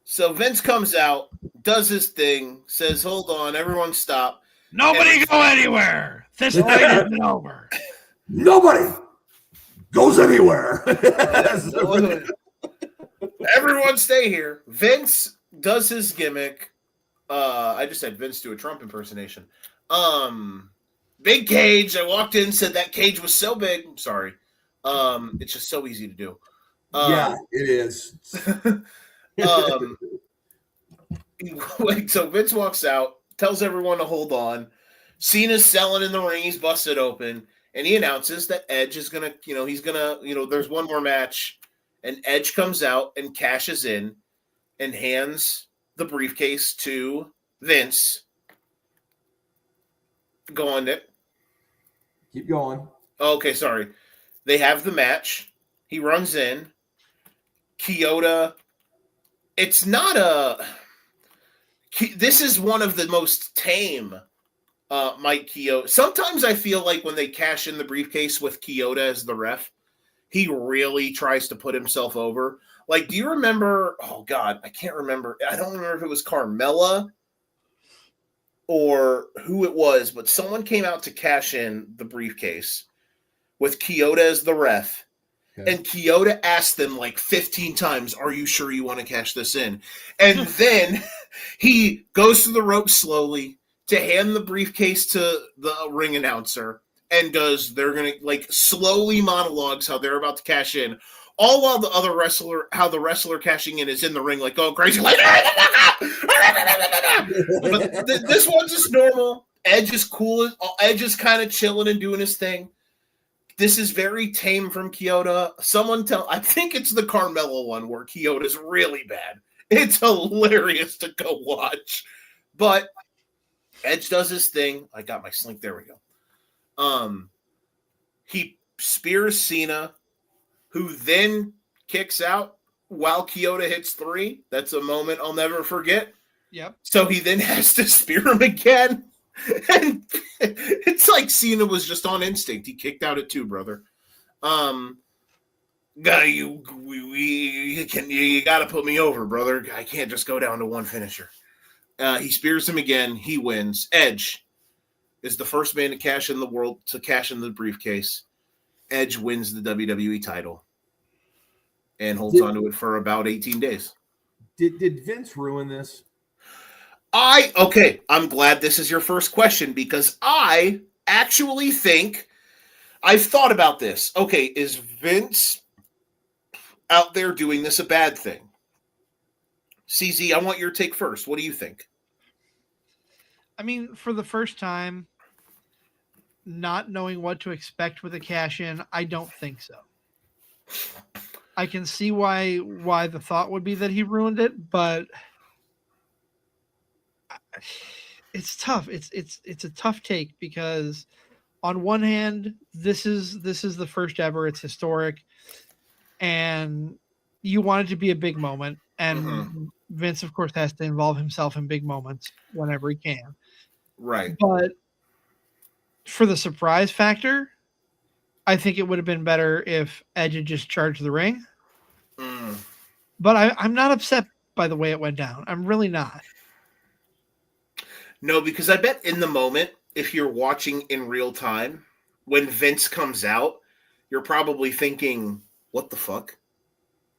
So Vince comes out, does his thing, says, hold on, everyone stop. Nobody go anywhere. This night isn't over. Nobody goes anywhere. Everyone stay here. Vince does his gimmick. I just had Vince do a Trump impersonation. Big cage. I walked in, said that cage was so big. I'm sorry. It's just so easy to do. Yeah, it is. So Vince walks out, tells everyone to hold on. Cena's selling in the ring. He's busted open. And he announces that Edge is going to, there's one more match. And Edge comes out and cashes in and hands the briefcase to Vince. Go on, Nick. Keep going. Okay, sorry. They have the match. He runs in. Kyoto. It's not a... This is one of the most tame Mike Kyoto. Sometimes I feel like when they cash in the briefcase with Kyoto as the ref, he really tries to put himself over. Like, do you remember? Oh, God, I can't remember. I don't remember if it was Carmella or who it was, but someone came out to cash in the briefcase with Kyoto as the ref. Okay. And Kyoto asked them like 15 times, are you sure you want to cash this in? And then he goes to the rope slowly to hand the briefcase to the ring announcer. And they're going to like slowly monologues how they're about to cash in, all while the wrestler cashing in is in the ring, like going crazy. Like, but this one's just normal. Edge is cool. Edge is kind of chilling and doing his thing. This is very tame from Kyoto. I think it's the Carmella one where Kyoto's really bad. It's hilarious to go watch. But Edge does his thing. I got my slink. There we go. He spears Cena, who then kicks out while Kyoto hits 3. That's a moment I'll never forget. Yep. So he then has to spear him again. And it's like Cena was just on instinct. He kicked out at 2, brother. You got to put me over, brother. I can't just go down to one finisher. He spears him again. He wins. Edge is the first man to cash in the briefcase. Edge wins the WWE title and holds on to it for about 18 days. Did Vince ruin this? I'm glad this is your first question, because I actually think I've thought about this. Okay, is Vince out there doing this a bad thing? CZ, I want your take first. What do you think? I mean, for the first time, not knowing what to expect with a cash in, I don't think so. I can see why the thought would be that he ruined it, but it's tough. It's a tough take because on one hand, this is the first ever. It's historic, and you want it to be a big moment. And Vince, of course, has to involve himself in big moments whenever he can. Right. But for the surprise factor, I think it would have been better if Edge had just charged the ring. But I'm not upset by the way it went down. I'm really not. No, because I bet in the moment, if you're watching in real time, when Vince comes out, you're probably thinking, what the fuck?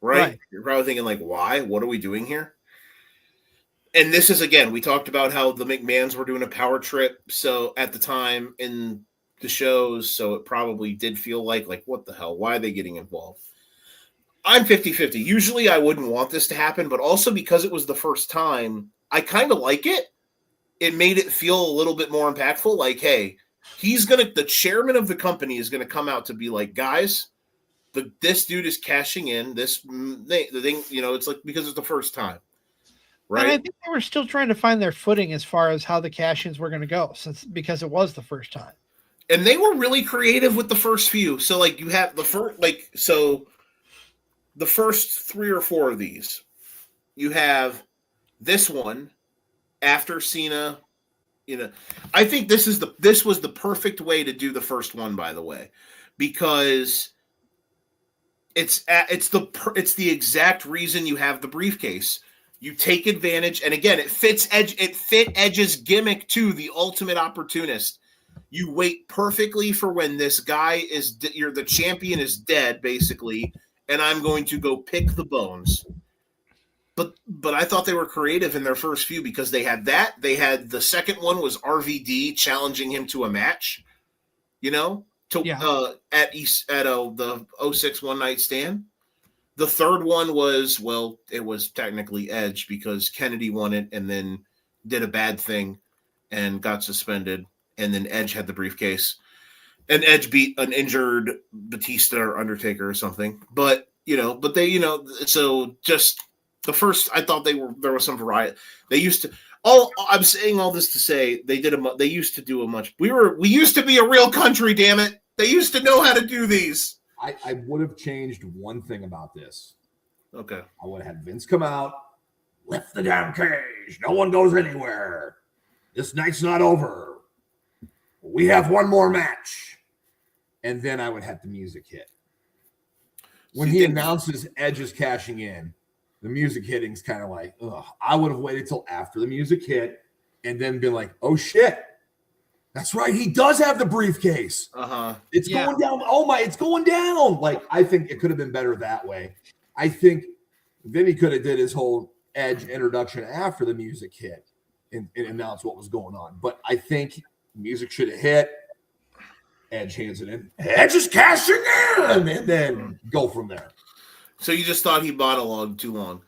Right? You're probably thinking, like, why? What are we doing here? And this is, again, we talked about how the McMahons were doing a power trip. So at the time in the shows, so it probably did feel like, what the hell? Why are they getting involved? I'm 50-50. Usually I wouldn't want this to happen, but also because it was the first time, I kind of like it. It made it feel a little bit more impactful. Like, hey, the chairman of the company is going to come out to be like, guys, this dude is cashing in the thing, it's like, because it's the first time. Right. And I think they were still trying to find their footing as far as how the cash-ins were going to go because it was the first time. And they were really creative with the first few. So you have the first 3 or 4 of these, you have this one after Cena, I think this was the perfect way to do the first one, by the way, because it's the exact reason you have the briefcase. You take advantage, and again, it fit Edge's gimmick too, the ultimate opportunist. You wait perfectly for when this guy the champion is dead, basically, and I'm going to go pick the bones. But I thought they were creative in their first few because they had that. They had the second one was RVD challenging him to a match, at the 06 One Night Stand. The third one was, it was technically Edge because Kennedy won it and then did a bad thing and got suspended, and then Edge had the briefcase, and Edge beat an injured Batista or Undertaker or something. But so just. The first, I thought there was some variety. They used to. I'm saying all this to say they used to do a much. We used to be a real country. Damn it! They used to know how to do these. I would have changed one thing about this. Okay. I would have had Vince come out, lift the damn cage. No one goes anywhere. This night's not over. We have one more match, and then I would have the music hit. When he announces Edge is cashing in. The music hitting's kind of like, ugh. I would have waited till after the music hit and then been like, oh shit, that's right. He does have the briefcase. It's going down. Oh my, it's going down. I think it could have been better that way. I think Vinny could have did his whole Edge introduction after the music hit and announced what was going on. But I think music should have hit. Edge hands it in. Edge is cashing in, and then go from there. So you just thought he monologued too long?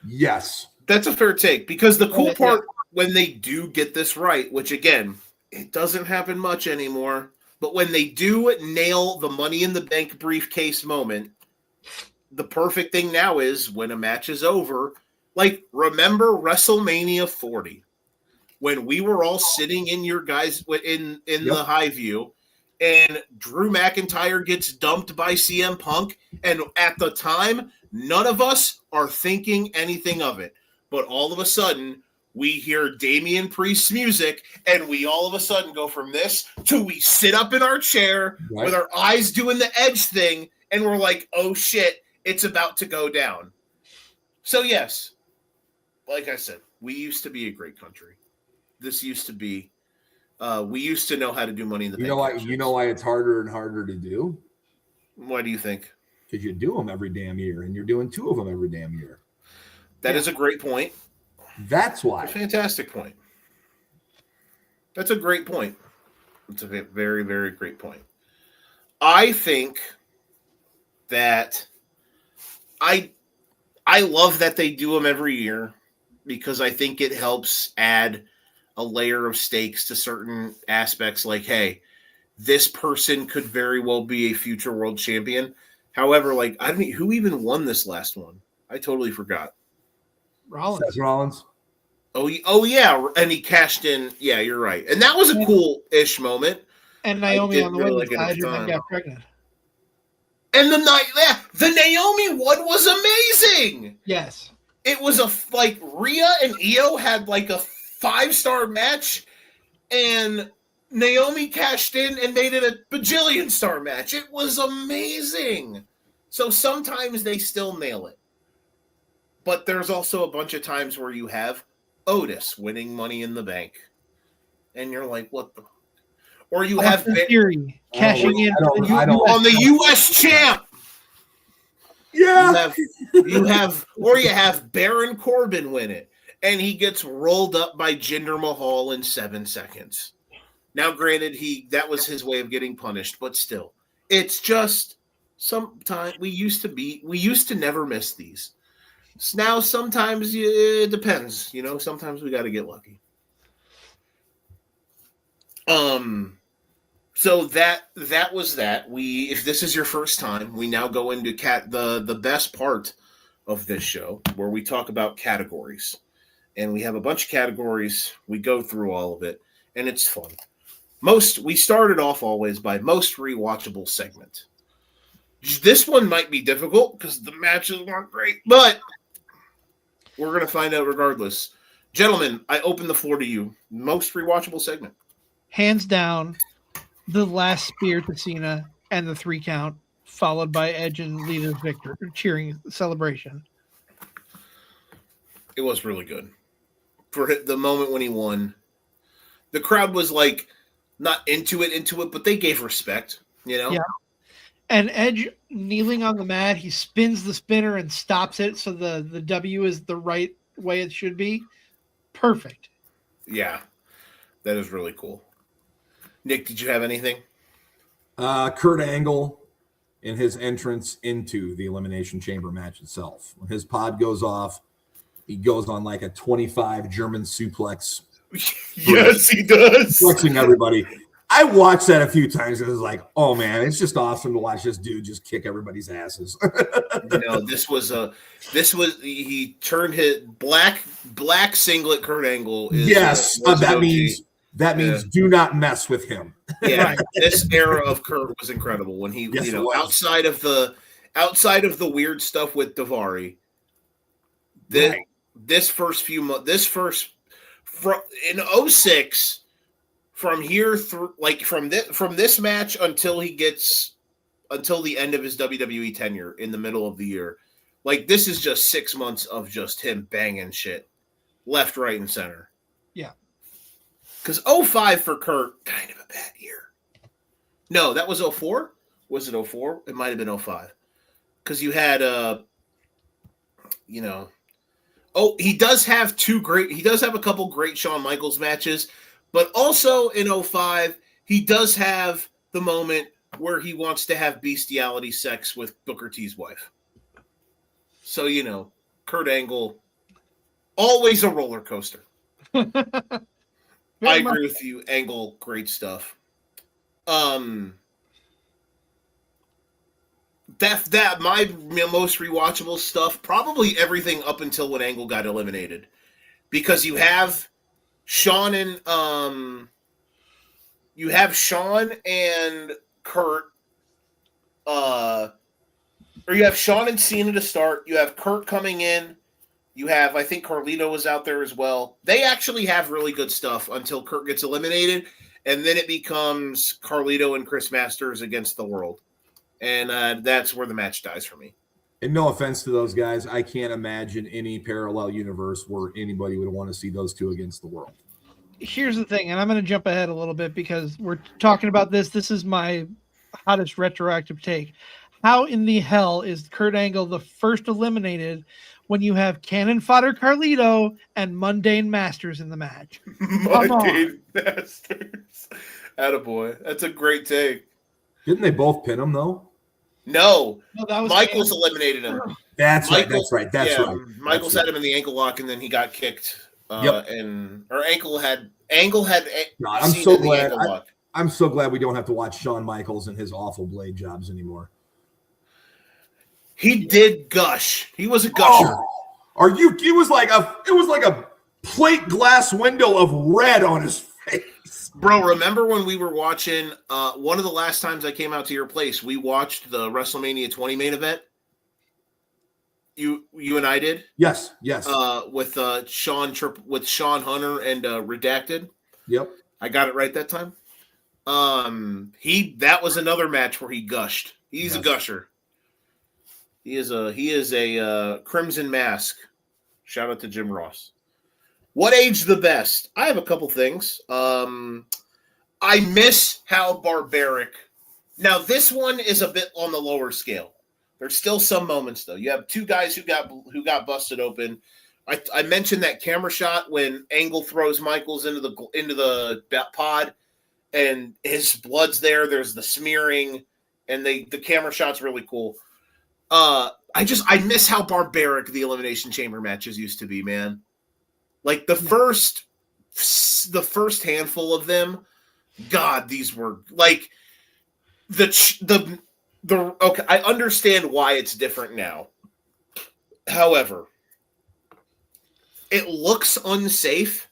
Yes. That's a fair take, because the cool part when they do get this right, which again, it doesn't happen much anymore, but when they do nail the Money in the Bank briefcase moment, the perfect thing now is when a match is over, remember WrestleMania 40, when we were all sitting in your guys in the high view, and Drew McIntyre gets dumped by CM Punk, and at the time, none of us are thinking anything of it. But all of a sudden, we hear Damian Priest's music, and we all of a sudden go from this to we sit up in our chair with our eyes doing the Edge thing, and we're like, oh shit, it's about to go down. So yes, like I said, we used to be a great country. This used to be we used to know how to do Money in the Bank. You know why it's harder and harder to do? Why do you think? Because you do them every damn year, and you're doing 2 of them every damn year. That is a great point. That's why. A fantastic point. That's a great point. It's a very, very great point. I think that I love that they do them every year, because I think it helps add a layer of stakes to certain aspects, like, hey, this person could very well be a future world champion. However, I don't know who even won this last one. I totally forgot. Rollins. Seth Rollins. Oh yeah, and he cashed in. Yeah, you're right, and that was a cool-ish moment. And Naomi on the really women's like it at side the and then time. got pregnant. And the Naomi one was amazing. Yes. It was like Rhea and Io had like a 5-star match, and Naomi cashed in and made it a bajillion-star match. It was amazing. So sometimes they still nail it. But there's also a bunch of times where you have Otis winning Money in the Bank. And you're like, what the? Or you have Theory cashing in on the U.S. champ. Yeah. You have Baron Corbin win it. And he gets rolled up by Jinder Mahal in 7 seconds. Now, granted, that was his way of getting punished, but still. It's just sometimes we used to never miss these. Now, sometimes it depends. Sometimes we got to get lucky. So that was that. If this is your first time, we now go into the best part of this show, where we talk about categories. And we have a bunch of categories. We go through all of it, and it's fun. We started off always by most rewatchable segment. This one might be difficult because the matches weren't great, but we're going to find out regardless. Gentlemen, I open the floor to you. Most rewatchable segment. Hands down, the last spear to Cena and the 3 count, followed by Edge and Lita's cheering celebration. It was really good. For the moment when he won, the crowd was like not into it, but they gave respect, Yeah. And Edge kneeling on the mat, he spins the spinner and stops it, so the W is the right way it should be. Perfect. Yeah, that is really cool. Nick, did you have anything? Kurt Angle in his entrance into the Elimination Chamber match itself. When his pod goes off, he goes on like a 25 German suplex. Yes, he does. Flexing everybody. I watched that a few times. It was like, oh man, it's just awesome to watch this dude just kick everybody's asses. He turned his black singlet. Kurt Angle is that means do not mess with him. Yeah, right. This era of Kurt was incredible when he, outside of the weird stuff with Daivari. This first few months, in 06. From here through, like from this match until the end of his WWE tenure in the middle of the year, like this is just 6 months of just him banging shit left, right, and center. Yeah, because 05 for Kurt, kind of a bad year. No, that was 04. Was it 04? It might have been 05. Because you had he does have a couple great Shawn Michaels matches. But also in 05, he does have the moment where he wants to have bestiality sex with Booker T's wife. So, Kurt Angle, always a roller coaster. I agree with you. Angle, great stuff. That my most rewatchable stuff, probably everything up until when Angle got eliminated. Because you have Shawn and Kurt, or you have Shawn and Cena to start. You have Kurt coming in. You have, I think Carlito was out there as well. They actually have really good stuff until Kurt gets eliminated, and then it becomes Carlito and Chris Masters against the world, and that's where the match dies for me. And no offense to those guys, I can't imagine any parallel universe where anybody would want to see those two against the world. Here's the thing, and I'm going to jump ahead a little bit because we're talking about this. This is my hottest retroactive take. How in the hell is Kurt Angle the first eliminated when you have Cannon Fodder Carlito and Mundane Masters in the match? Mundane Masters. Attaboy. That's a great take. Didn't they both pin him, though? No, that was Michaels eliminated him. That's right. Michaels had him in the ankle lock, and then he got kicked. Angle had. No, I'm so glad. I'm so glad we don't have to watch Shawn Michaels and his awful blade jobs anymore. He did gush. He was a gusher. It was like a plate glass window of red on his face. Bro, remember when we were watching one of the last times I came out to your place, we watched the WrestleMania 20 main event? You and I did? Yes. With Sean Hunter and Redacted. Yep. I got it right that time. That was another match where he gushed. He's a gusher. He is a Crimson Mask. Shout out to Jim Ross. What aged the best? I have a couple things. I miss how barbaric. Now this one is a bit on the lower scale. There's still some moments though. You have two guys who got busted open. I mentioned that camera shot when Angle throws Michaels into the pod, and his blood's there. There's the smearing, and the camera shot's really cool. I miss how barbaric the Elimination Chamber matches used to be, man. Like the first handful of them, God, these were like okay, I understand why it's different now. However, it looks unsafe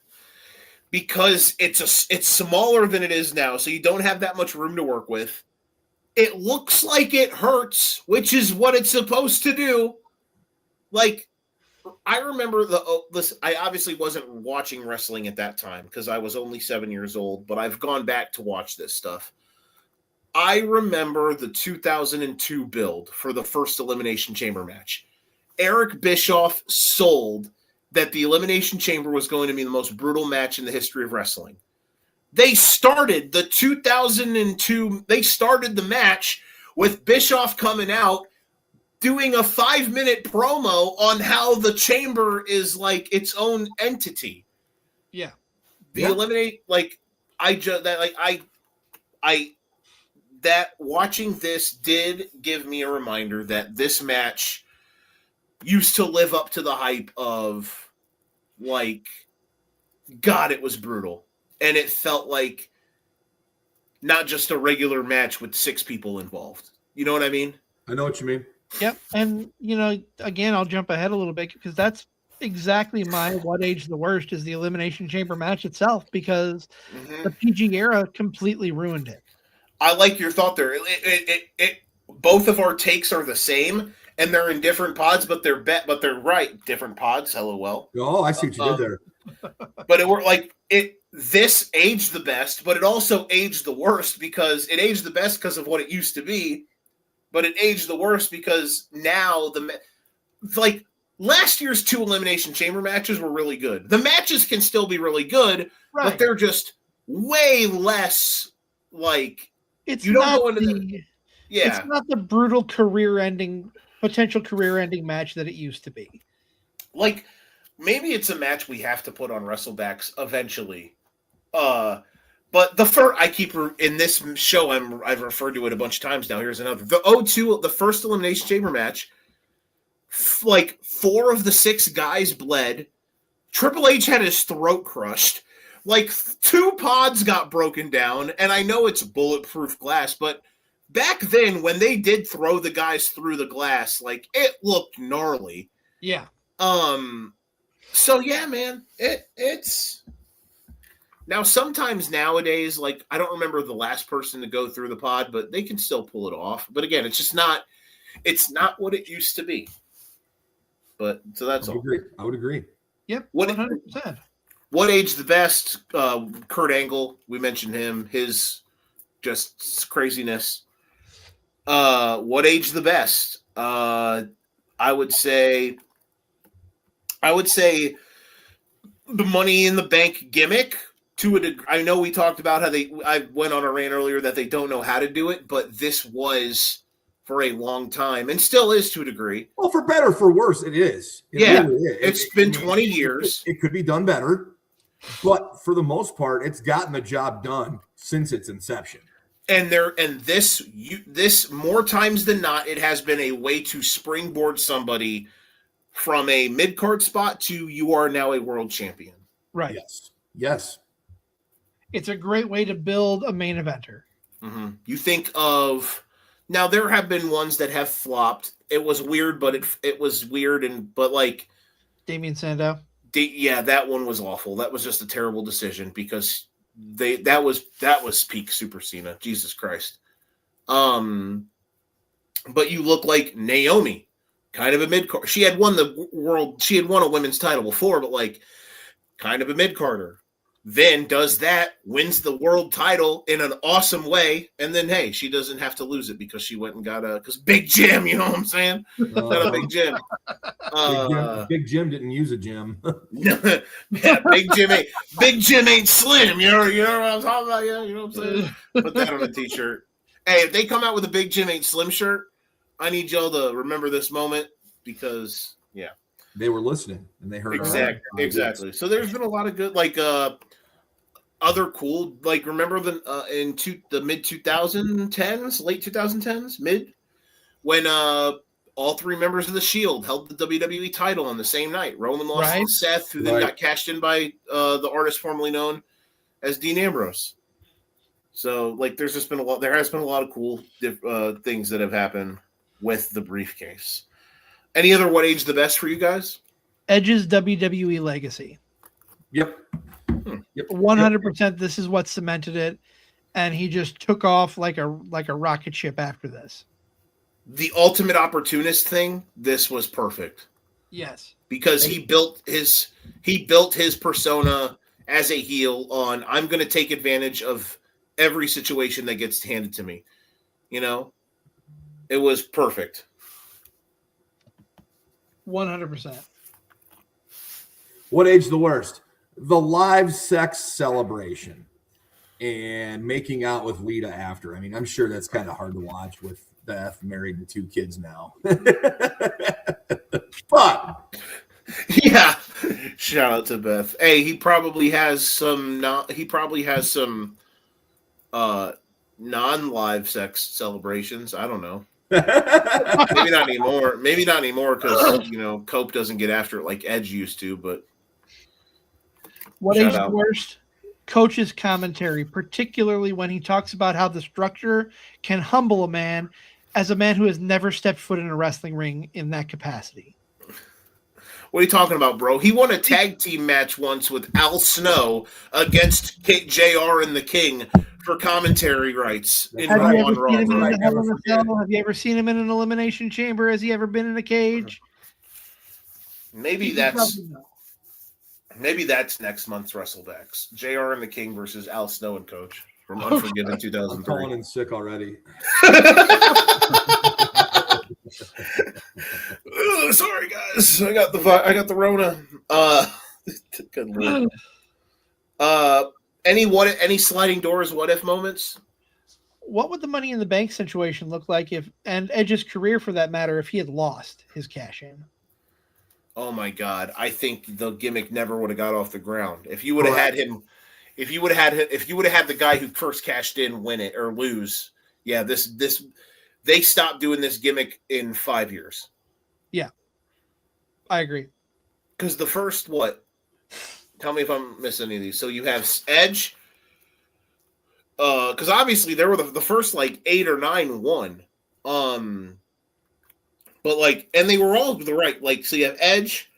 because it's smaller than it is now, so you don't have that much room to work with. It looks like it hurts, which is what it's supposed to do. Like, I remember I obviously wasn't watching wrestling at that time because I was only 7 years old, but I've gone back to watch this stuff. I remember the 2002 build for the first Elimination Chamber match. Eric Bischoff sold that the Elimination Chamber was going to be the most brutal match in the history of wrestling. They started the 2002, they started the match with Bischoff coming out doing a 5-minute promo on how the chamber is like its own entity. Yeah. Eliminate, watching this did give me a reminder that this match used to live up to the hype of, like, God, it was brutal. And it felt like not just a regular match with 6 people involved. You know what I mean? I know what you mean. Yep. And, again, I'll jump ahead a little bit because that's exactly my what aged the worst is the Elimination Chamber match itself, because the PG era completely ruined it. I like your thought there. Both of our takes are the same, and they're in different pods, but they're right. Different pods. LOL. Oh, I see what you did there. But this aged the best, but it also aged the worst because it aged the best because of what it used to be, but it aged the worst because now last year's 2 Elimination Chamber matches were really good. The matches can still be really good, right, but they're just way less like it's you don't go into it's not the brutal potential career-ending match that it used to be. Like, maybe it's a match we have to put on Wrestlebacks eventually. But in this show, I've referred to it a bunch of times now. Here's another. The first Elimination Chamber match, 4 of the 6 guys bled. Triple H had his throat crushed. 2 pods got broken down, and I know it's bulletproof glass, but back then when they did throw the guys through the glass, it looked gnarly. Yeah. So yeah, man, it's now sometimes nowadays, I don't remember the last person to go through the pod, but they can still pull it off. But again, it's not what it used to be. But so that's all. I would agree. Yep. 100%. What aged the best? Kurt Angle, we mentioned him, his just craziness. What aged the best? I would say the Money in the Bank gimmick to a degree. I know we talked about how I went on a rant earlier that they don't know how to do it, but this was for a long time and still is to a degree. Well, for better, for worse, it is. Really is. It's been 20 years. It could be done better, but for the most part, it's gotten the job done since its inception. And this more times than not, it has been a way to springboard somebody from a mid-card spot to you are now a world champion. Right. Yes. It's a great way to build a main eventer. Mm-hmm. You think of now there have been ones that have flopped. It was weird, but it was weird but Damien Sandow. Yeah, that one was awful. That was just a terrible decision because that was peak Super Cena. Jesus Christ. But you look like Naomi, kind of a mid-card. She had won a women's title before, but like kind of a mid-carder. Then does that, wins the world title in an awesome way, and then hey, she doesn't have to lose it because she went and got because Big Jim, you know what I'm saying? Got a Big Jim. Big Jim didn't use a gym. Yeah, Big Jim ain't slim. You know what I'm talking about? Yeah, you know what I'm saying? Put that on a t-shirt. Hey, if they come out with a Big Jim ain't slim shirt, I need y'all to remember this moment because they were listening and they heard exactly. So there's been a lot of good other cool remember the mid 2010s, late 2010s, mid when all three members of the Shield held the WWE title on the same night. Roman lost to Seth, who then got cashed in by the artist formerly known as Dean Ambrose. So there's just been there has been a lot of cool things that have happened with the briefcase. Any other what age the best for you guys? Edge's WWE legacy. Yep. 100%. This is what cemented it, and he just took off like a rocket ship after this. The ultimate opportunist thing. This was perfect. Yes, because he built his persona as a heel on. I'm going to take advantage of every situation that gets handed to me. You know, it was perfect. 100%. What age the worst? The live sex celebration and making out with Lita after. I mean, I'm sure that's kind of hard to watch with Beth married and 2 kids now. But yeah, shout out to Beth. Hey, he probably has some non-live sex celebrations. I don't know. Maybe not anymore. Maybe not anymore because Cope doesn't get after it like Edge used to. But what is the worst? Coach's commentary, particularly when he talks about how the structure can humble a man as a man who has never stepped foot in a wrestling ring in that capacity. What are you talking about, bro? He won a tag team match once with Al Snow against JR and the King for commentary rights in Raw and Raw. Have you ever seen him in an Elimination Chamber? Has he ever been in a cage? Maybe that's next month's Wrestlebacks. JR and the King versus Al Snow and Coach from Unforgiven 2003. I'm calling in sick already. Sorry guys, I got the Rona. Good Lord. Any sliding doors what if moments? What would the Money in the Bank situation look like and Edge's career for that matter, if he had lost his cash in? Oh my God! I think the gimmick never would have got off the ground if you would have had him. If you would have had the guy who first cashed in win it or lose. Yeah, this they stopped doing this gimmick in 5 years. Yeah, I agree. Because the first Tell me if I'm missing any of these. So you have Edge. Because obviously there were the first 8 or 9 won. But and they were all the right. So you have Edge,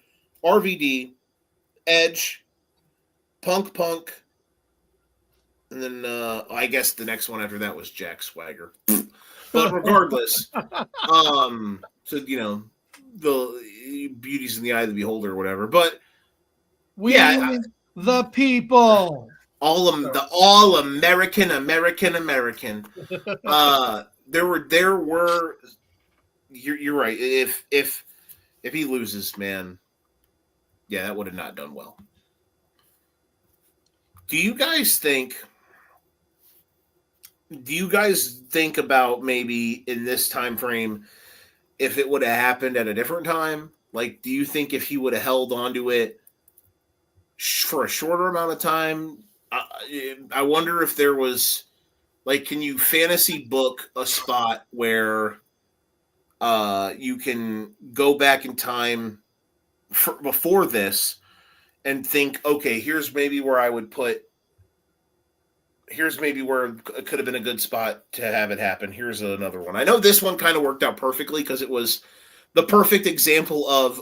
RVD, Edge, Punk, and then I guess the next one after that was Jack Swagger. But regardless, so the beauty's in the eye of the beholder or whatever. But the people, all American. There were. You're right. If he loses, man, yeah, that would have not done well. Do you guys think about maybe in this time frame if it would have happened at a different time? Do you think if he would have held onto it for a shorter amount of time? I wonder if there was can you fantasy book a spot where you can go back in time before this and think, okay, here's maybe where it could have been a good spot to have it happen. Here's another one. I know this one kind of worked out perfectly because it was the perfect example of,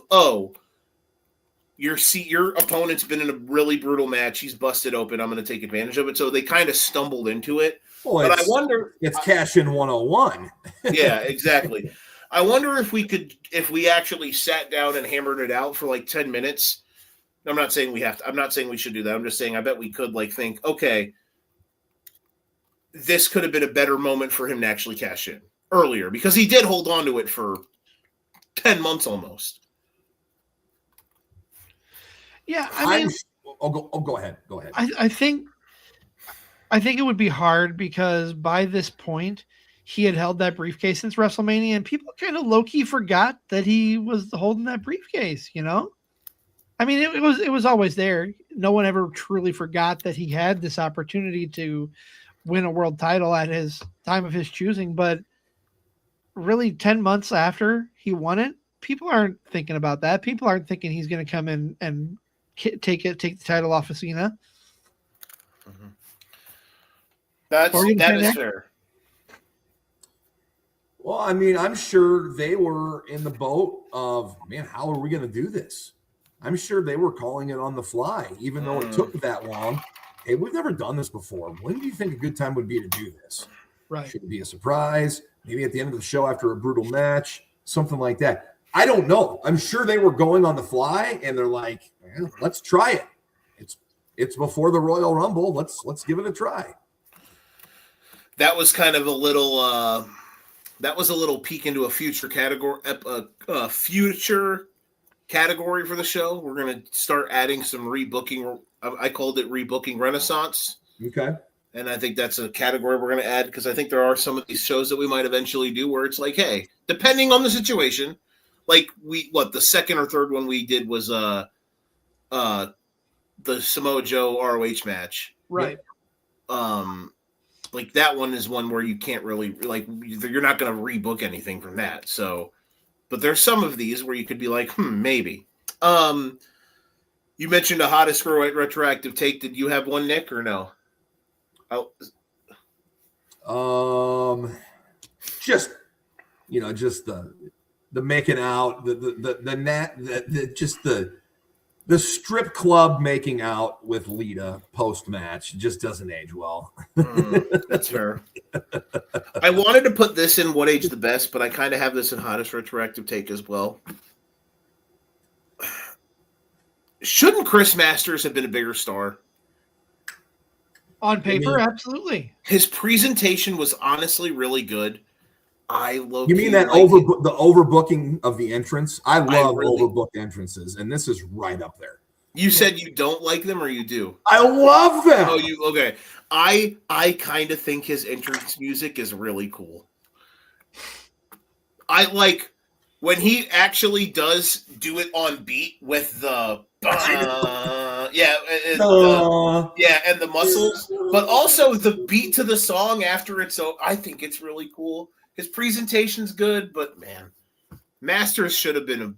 your opponent's been in a really brutal match. He's busted open. I'm going to take advantage of it. So they kind of stumbled into it. Well, but I wonder, it's cash in 101. Yeah, exactly. I wonder if we actually sat down and hammered it out for like 10 minutes. I'm not saying we have to. I'm not saying we should do that. I'm just saying I bet we could like think, okay, this could have been a better moment for him to actually cash in earlier, because he did hold on to it for 10 months almost. Yeah, I mean, go ahead. Go ahead. I think it would be hard because by this point he had held that briefcase since WrestleMania, and people kind of low-key forgot that he was holding that briefcase, you know? I mean, it was always there. No one ever truly forgot that he had this opportunity to win a world title at his time of his choosing, but really 10 months after he won it, people aren't thinking about that. People aren't thinking he's going to come in and take the title off of Cena. Mm-hmm. That is fair. Well, I mean, I'm sure they were in the boat of, man, how are we going to do this? I'm sure they were calling it on the fly, even though it took that long. Hey, we've never done this before. When do you think a good time would be to do this? Right. Should it be a surprise? Maybe at the end of the show after a brutal match, something like that. I don't know. I'm sure they were going on the fly, and they're like, let's try it. It's before the Royal Rumble. Let's give it a try. That was kind of a little peek into a future category, category for the show. We're going to start adding some rebooking. I called it rebooking renaissance. Okay. And I think that's a category we're going to add, because I think there are some of these shows that we might eventually do where it's like, hey, depending on the situation, like the second or third one we did was the Samoa Joe ROH match. Right. Like that one is one where you can't really, like, you're not going to rebook anything from that. So, but there's some of these where you could be like, maybe. You mentioned a hottest retroactive take. Did you have one, Nick, or no? Just the making out, the strip club making out with Lita post match just doesn't age well. That's fair. I wanted to put this in what aged the best, but I kind of have this in hottest retroactive take as well. Shouldn't Chris Masters have been a bigger star? On paper, absolutely. His presentation was honestly really good. You mean that the overbooking of the entrance? I love overbooked entrances, and this is right up there. You said you don't like them, or you do? I love them. Oh, okay. I kind of think his entrance music is really cool. I like when he actually does do it on beat with the and the muscles, but also the beat to the song after it. So I think it's really cool. His presentation's good, but man, Masters should have been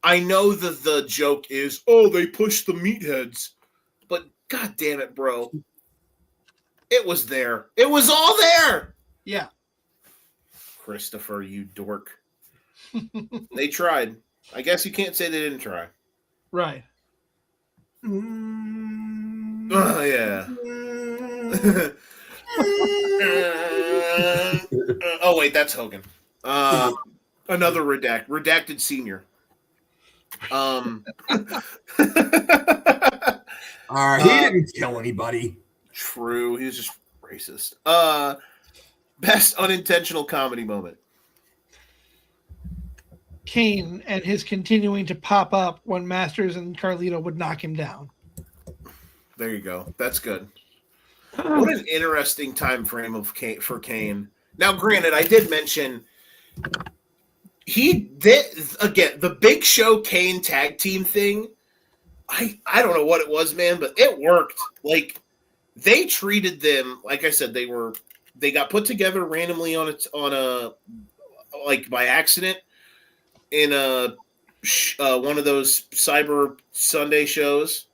I know that the joke is, they pushed the meatheads, but god damn it, bro. It was there. It was all there. Yeah. Christopher, you dork. They tried. I guess you can't say they didn't try. Right. Oh, yeah. Oh, wait, that's Hogan. Another redacted senior. All right, he didn't kill anybody. True, he was just racist. Best unintentional comedy moment. Kane and his continuing to pop up when Masters and Carlito would knock him down. There you go. That's good. What an interesting time frame for Kane. Now, granted, I did mention he did again the Big Show Kane tag team thing. I don't know what it was, man, but it worked. Like they treated them like I said. They got put together randomly on a like by accident in a one of those Cyber Sunday shows.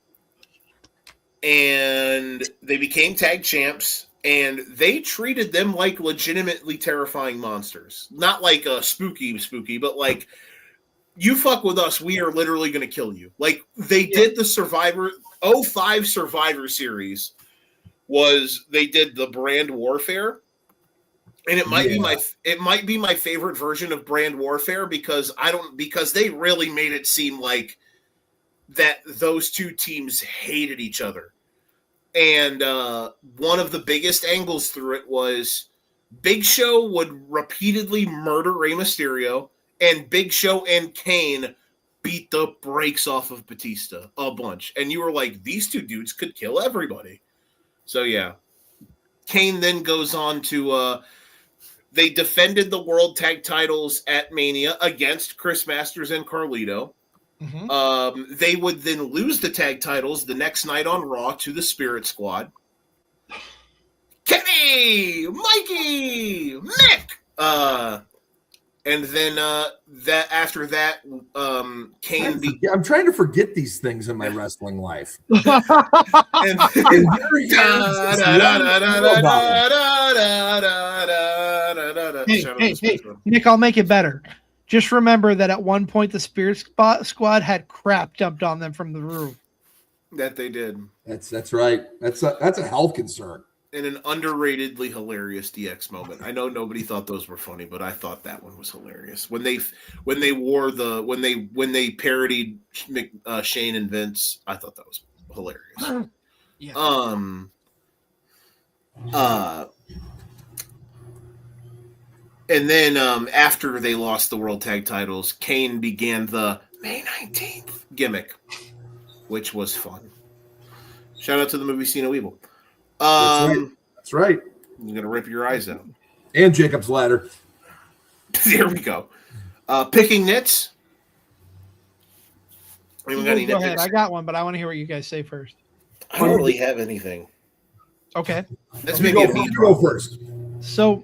And they became tag champs, and they treated them like legitimately terrifying monsters. Not like a spooky, but like you fuck with us, we are literally going to kill you. Like, they did the Survivor 05 Survivor Series they did the brand warfare, and it might be my favorite version of brand warfare because they really made it seem like that those two teams hated each other. And one of the biggest angles through it was Big Show would repeatedly murder Rey Mysterio, and Big Show and Kane beat the brakes off of Batista a bunch. And you were like, these two dudes could kill everybody. So, yeah. Kane then goes on to they defended the World Tag Titles at Mania against Chris Masters and Carlito. Mm-hmm. They would then lose the tag titles the next night on Raw to the Spirit Squad. Kenny, Mikey, Mick. And then that after that, Kane. I'm trying to forget these things in my wrestling life. Hey, Nick, I'll make it better. Just remember that at one point the Spirit Squad had crap dumped on them from the roof. That they did. That's right. That's a health concern. And an underratedly hilarious DX moment. I know nobody thought those were funny, but I thought that one was hilarious. When they parodied Shane and Vince, I thought that was hilarious. Yeah. And then after they lost the World Tag Titles, Kane began the May 19th gimmick, which was fun. Shout out to the movie See No Evil. That's right. I'm going to rip your eyes out. And Jacob's Ladder. There we go. Picking nits. Go ahead. I got one, but I want to hear what you guys say first. I don't really have anything. Okay. Let's make it you go first. So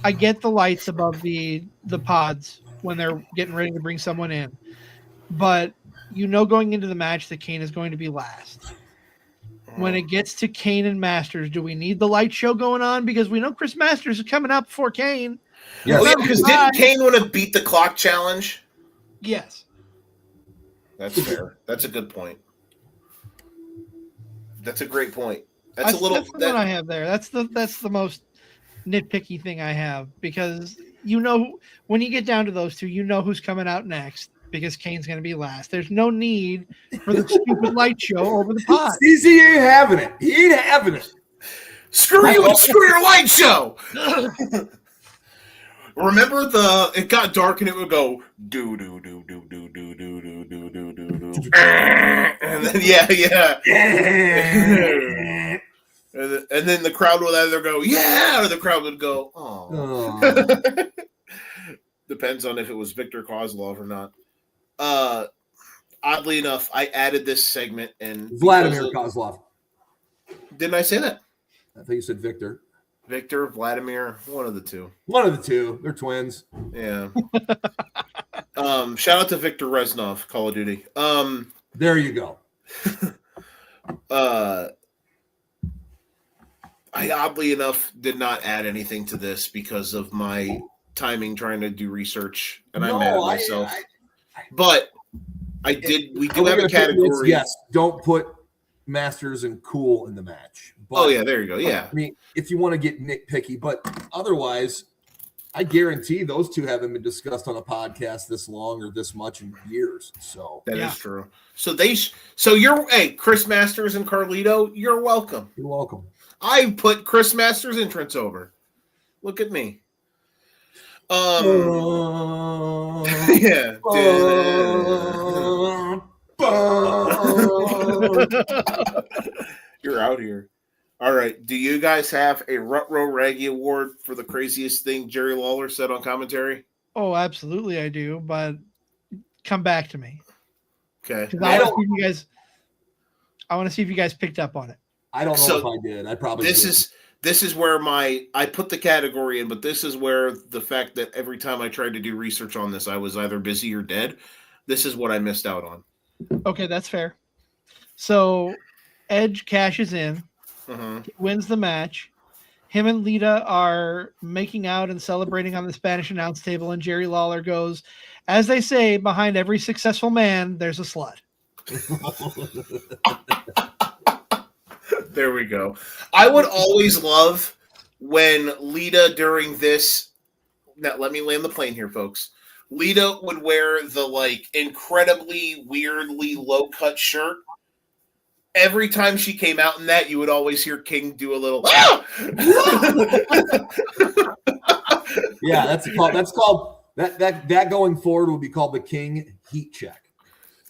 I get the lights above the pods when they're getting ready to bring someone in. But going into the match that Kane is going to be last. When it gets to Kane and Masters, do we need the light show going on? Because we know Chris Masters is coming up before Kane. Yes. Oh, yeah, because didn't Kane want to beat the clock challenge? Yes. That's fair. That's a good point. That's a great point. That's the one I have there. That's the most nitpicky thing I have, because when you get down to those two, who's coming out next. Because Kane's going to be last. There's no need for the stupid light show over the pod. CZ ain't having it. He ain't having it. Screw you and screw your light show. Remember it got dark and it would go do do do do do do do do do do do do. And then yeah. And then the crowd would either go yeah, or the crowd would go oh. Depends on if it was Victor Kozlov or not. Oddly enough, I added this segment and Vladimir Kozlov. Didn't I say that? I think you said Victor. Victor, Vladimir, one of the two. One of the two. They're twins. Yeah. Shout out to Victor Reznov, Call of Duty. There you go. I oddly enough did not add anything to this because of my timing trying to do research, and I'm mad at myself. But we do have a category. Yes, don't put Masters and Cool in the match. But, there you go. Yeah. I mean, if you want to get nitpicky, but otherwise, I guarantee those two haven't been discussed on a podcast this long or this much in years. So that is true. So Chris Masters and Carlito, you're welcome. You're welcome. I put Chris Masters' entrance over. Look at me. Yeah. You're out here. All right. Do you guys have a Rutro Raggy Award for the craziest thing Jerry Lawler said on commentary? Oh, absolutely I do, but come back to me. Okay. I want to see if you guys picked up on it. I don't know if I did. I probably did. This is where I put the category in, but this is where the fact that every time I tried to do research on this, I was either busy or dead. This is what I missed out on. Okay, that's fair. So Edge cashes in, he wins the match. him and Lita are making out and celebrating on the Spanish announce table, and Jerry Lawler goes, as they say, behind every successful man, there's a slut. There we go. I would always love when Lita during this. Now, let me land the plane here, folks. Lita would wear the like incredibly weirdly low cut shirt. Every time she came out in that, you would always hear King do a little. Ah! Yeah, that's called that going forward will be called the King Heat Check.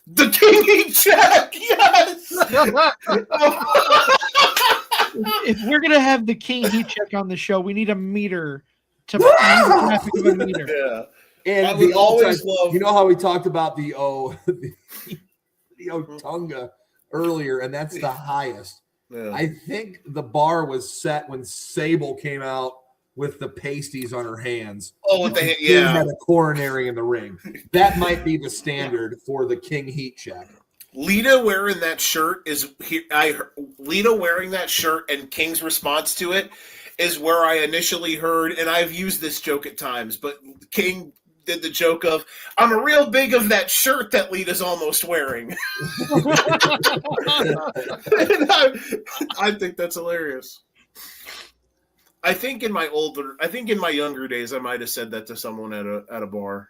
The King Heat Check, yes. If we're gonna have the King Heat Check on the show, we need a meter to use the graphic of a meter. Yeah. And I would always love. You know how we talked about the Otunga earlier, and that's the highest. Yeah. I think the bar was set when Sable came out with the pasties on her hands. Oh, with the King had a coronary in the ring. That might be the standard for the King Heat Check. Lita wearing that shirt Lita wearing that shirt and King's response to it is where I initially heard, and I've used this joke at times, but King did the joke of, I'm a real big of that shirt that Lita's almost wearing. I think that's hilarious. I think in my younger days, I might have said that to someone at a bar.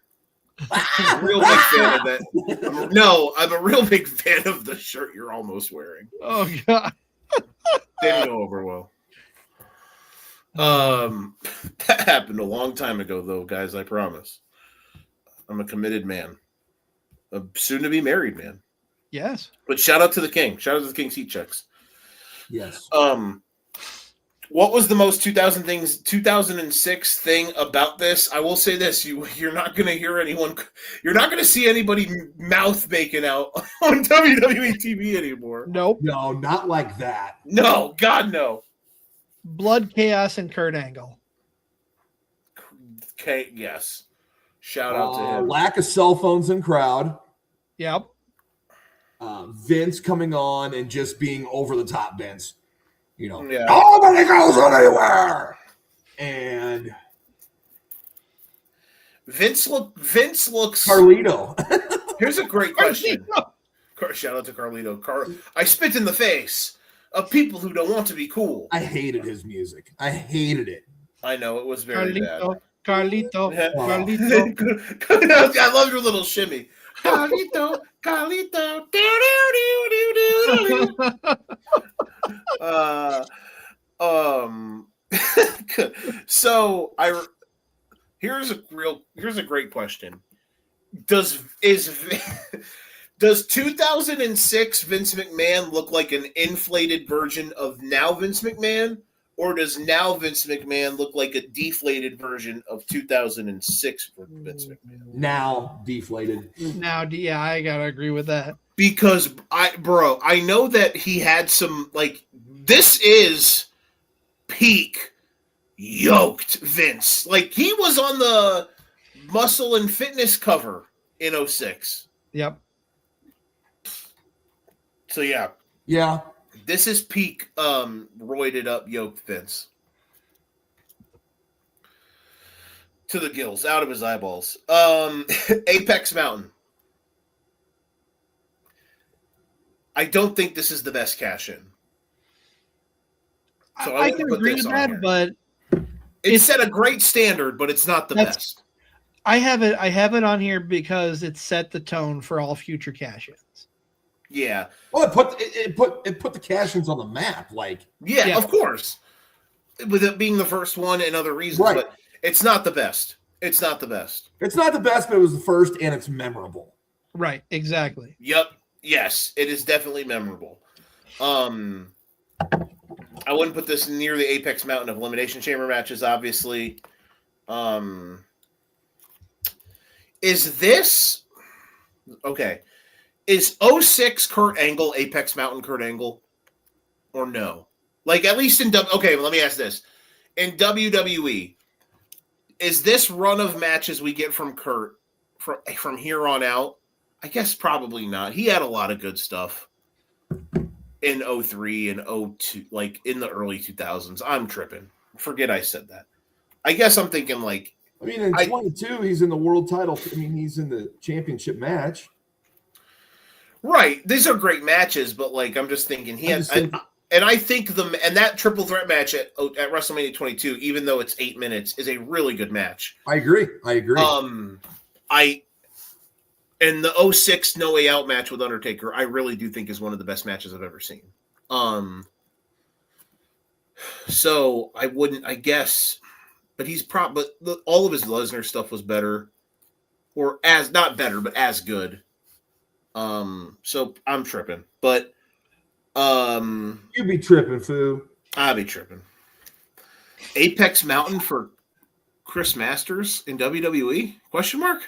I'm a real big fan of that. I'm a real big fan of the shirt you're almost wearing. Oh God. Didn't go over well. That happened a long time ago, though, guys. I promise. I'm a committed man, a soon-to-be married man. Yes. But shout out to the King. Shout out to the King's Heat Checks. Yes. What was the most 2006 thing about this? I will say this: you're not going to hear anyone. You're not going to see anybody mouth making out on WWE TV anymore. Nope. No, not like that. No, God, no. Blood, chaos, and Kurt Angle. Okay, yes. Shout out to him. Lack of cell phones in crowd. Yep. Vince coming on and just being over the top Vince. You know, Yeah. nobody goes anywhere. And Vince looks. Carlito. Here's a great question. Shout out to Carlito. I spit in the face of people who don't want to be cool. I hated his music. I hated it. I know, it was very bad. Carlito. I love your little shimmy. Carlito. So here's a great question. Does 2006 Vince McMahon look like an inflated version of now Vince McMahon, or does now Vince McMahon look like a deflated version of 2006 for Vince McMahon? Now deflated. Now, yeah, I gotta agree with that. Because I know that he had some, like, this is peak yoked Vince. Like, he was on the Muscle and Fitness cover in 06. Yep. So yeah. Yeah. This is peak roided up yoked Vince. To the gills, out of his eyeballs. Apex Mountain. I don't think this is the best cash-in. So I can agree with that, but it set a great standard, but it's not the best. I have it on here because it set the tone for all future cash-ins. Yeah. Well, it put the cash-ins on the map. Like, yeah, of course. With it being the first one and other reasons, right. But it's not the best. It's not the best. It's not the best, but it was the first, and it's memorable. Right. Exactly. Yep. Yes, it is definitely memorable. I wouldn't put this near the Apex Mountain of Elimination Chamber matches, obviously. Is this okay? Is 06 Kurt Angle Apex Mountain Kurt Angle? Or no? Like, at least in okay, well, let me ask this. In WWE, is this run of matches we get from Kurt from here on out? I guess probably not. He had a lot of good stuff in 03 and 02, like in the early 2000s. I'm tripping. forget I said that. I guess I'm thinking like. I mean, in 22, he's in the world title. I mean, he's in the championship match. Right. These are great matches, but like I'm just thinking I think that triple threat match at WrestleMania 22, even though it's 8 minutes, is a really good match. I agree. And the 06 No Way Out match with Undertaker, I really do think is one of the best matches I've ever seen. So I guess, but all of his Lesnar stuff was better, or not better, but as good. So I'm tripping, but you be tripping, Foo. I'll be tripping. Apex Mountain for Chris Masters in WWE? Question mark?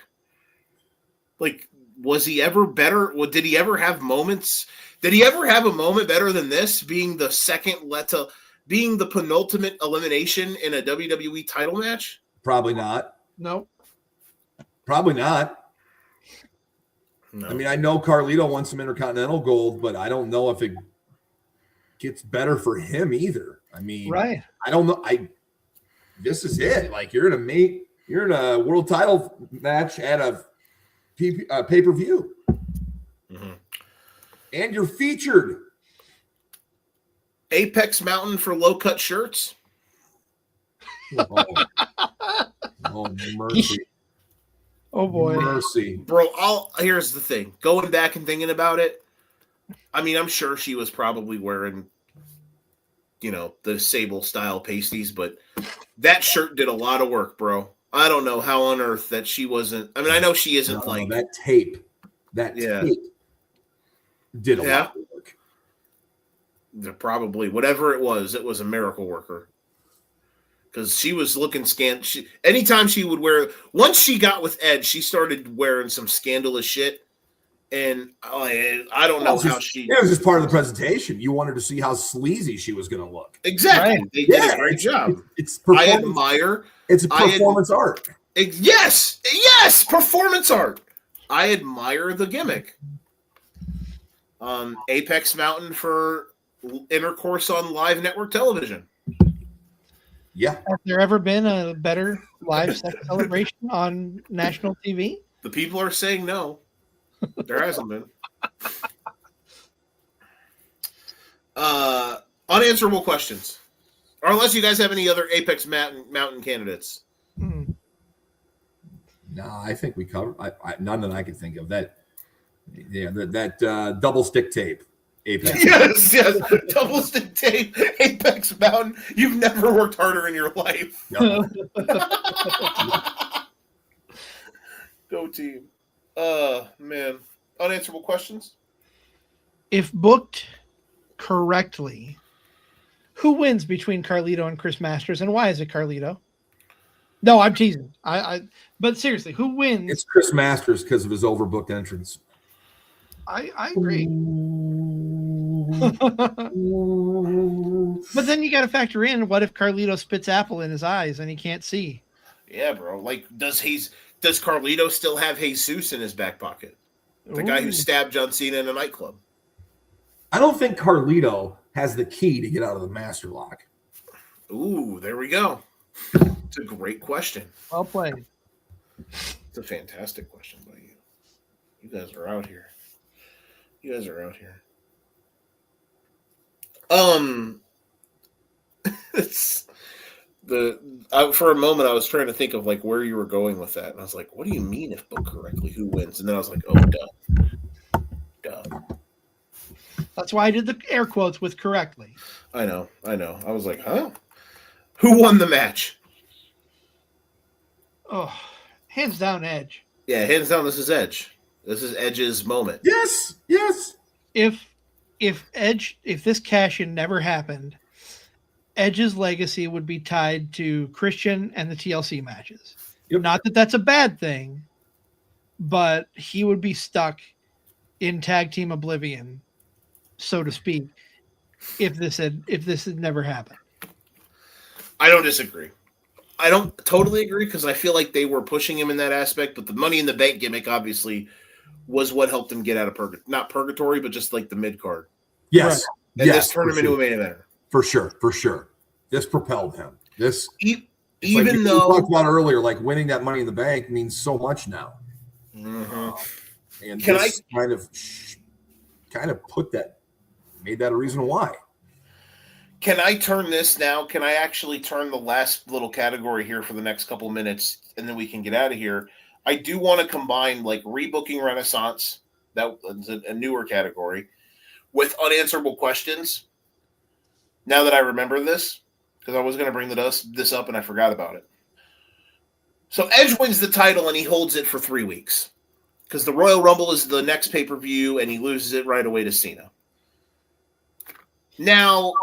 Like, was he ever better? Did he ever have moments? Did he ever have a moment better than this? Being the being the penultimate elimination in a WWE title match? Probably not. No. Probably not. No. I mean, I know Carlito won some Intercontinental gold, but I don't know if it gets better for him either. I mean, right. I don't know. This is it. Like you're in a world title match at a pay-per-view. Mm-hmm. And you're featured. Apex Mountain for low-cut shirts? Oh, mercy. Oh, boy. Mercy. Bro, here's the thing. Going back and thinking about it, I mean, I'm sure she was probably wearing, the Sable-style pasties, but that shirt did a lot of work, bro. I don't know how on earth that she wasn't. I mean, I know she isn't like that tape. Tape did a lot of work. Probably whatever it was a miracle worker. Because she was looking anytime she would wear. Once she got with Edge, she started wearing some scandalous shit, and I don't know how she. It was just part of the presentation. You wanted to see how sleazy she was going to look. Exactly, right. They did a great job. It's I admire. It's a performance art. Yes, performance art. I admire the gimmick. Apex Mountain for intercourse on live network television. Yeah. Has there ever been a better live sex celebration on national TV? The people are saying no. There hasn't been. Unanswerable questions. Or unless you guys have any other Apex Mountain candidates. No, I think we covered. None that I could think of. That double stick tape. Apex. Yes. Double stick tape, Apex Mountain. You've never worked harder in your life. No. Go team. Man. Unanswerable questions? If booked correctly, who wins between Carlito and Chris Masters, and why is it Carlito? No, I'm teasing. But seriously, who wins? It's Chris Masters because of his overbooked entrance. I agree. But then you got to factor in, what if Carlito spits apple in his eyes and he can't see? Yeah, bro. Like, does Carlito still have Jesus in his back pocket? The guy who stabbed John Cena in a nightclub. I don't think Carlito has the key to get out of the master lock. Ooh, there we go. It's a great question. Well played. It's a fantastic question by you. You guys are out here. It's for a moment I was trying to think of like where you were going with that, and I was like, what do you mean if booked correctly, who wins? And then I was like, oh, duh. That's why I did the air quotes with correctly. I know. I was like, huh? Who won the match? Oh, hands down Edge. Yeah, hands down, this is Edge. This is Edge's moment. Yes. If this cash-in never happened, Edge's legacy would be tied to Christian and the TLC matches. Yep. Not that that's a bad thing, but he would be stuck in tag team oblivion, so to speak, if this had never happened. I don't disagree. I don't totally agree because I feel like they were pushing him in that aspect, but the Money in the Bank gimmick obviously was what helped him get out of not purgatory, but just like the mid card. Yes. And this turned him into a main eventer. For sure. This propelled him. This, even like though we talked about earlier, like winning that Money in the Bank means so much now. And kind of made that a reason why. Can I turn this now? Can I actually turn the last little category here for the next couple of minutes, and then we can get out of here? I do want to combine like rebooking Renaissance, that was a newer category, with unanswerable questions. Now that I remember this, because I was going to bring this up and I forgot about it. So Edge wins the title and he holds it for 3 weeks because the Royal Rumble is the next pay-per-view and he loses it right away to Cena. Now,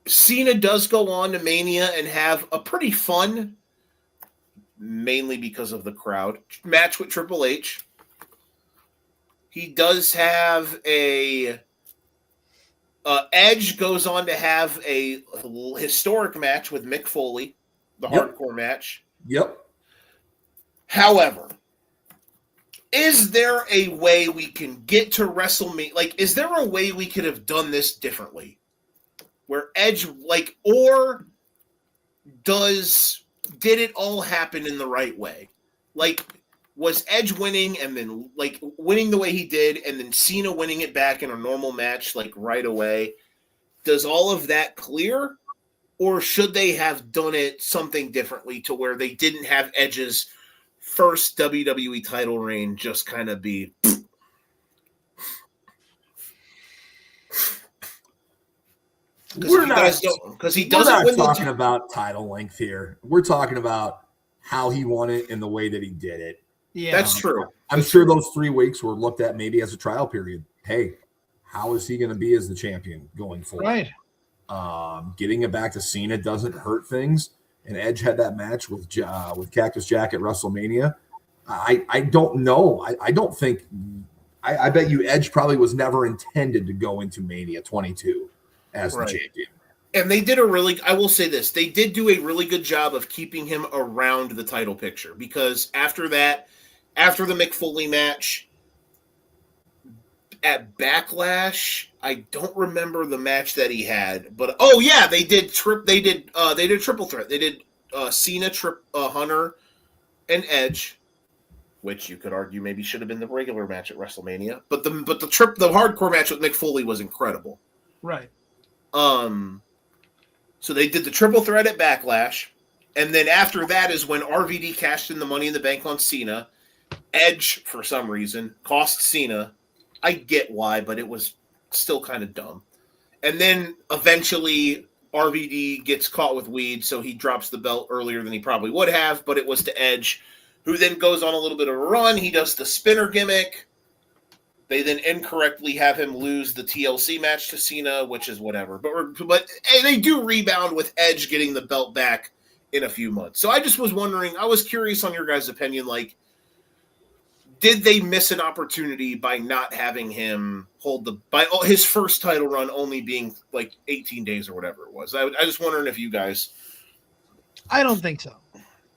Cena does go on to Mania and have a pretty fun, mainly because of the crowd, match with Triple H. He does have Edge goes on to have a historic match with Mick Foley, the hardcore match. Yep. However, is there a way we can get to WrestleMania? Like, is there a way we could have done this differently? Where Edge, like, or did it all happen in the right way? Like, was Edge winning and then, like, winning the way he did and then Cena winning it back in a normal match, like, right away? Does all of that clear? Or should they have done it something differently to where they didn't have Edge's first WWE title reign just kind of be... We're not talking about title length here. We're talking about how he won it and the way that he did it. Yeah, that's true. I'm sure those 3 weeks were looked at maybe as a trial period. Hey, how is he going to be as the champion going forward? Right. Getting it back to Cena doesn't hurt things. And Edge had that match with Cactus Jack at WrestleMania. I don't know. I don't think. I bet you Edge probably was never intended to go into Mania 22 as the champion. And they did I will say this, they did do a really good job of keeping him around the title picture because after that, after the Mick Foley match at Backlash, I don't remember the match that he had, but they did triple threat. They did Cena, Hunter, and Edge, which you could argue maybe should have been the regular match at WrestleMania. But the hardcore match with Mick Foley was incredible. Right. So they did the triple threat at Backlash, and then after that is when RVD cashed in the Money in the Bank on Cena. Edge, for some reason, cost Cena. I get why, but it was still kind of dumb. And then eventually RVD gets caught with weed, so he drops the belt earlier than he probably would have, but it was to Edge, who then goes on a little bit of a run. He does the spinner gimmick. They then incorrectly have him lose the TLC match to Cena, which is whatever. But they do rebound with Edge getting the belt back in a few months. So I just was wondering, I was curious on your guys' opinion, like, did they miss an opportunity by not having him by his first title run only being like 18 days or whatever it was? I just wondering if you guys... I don't think so.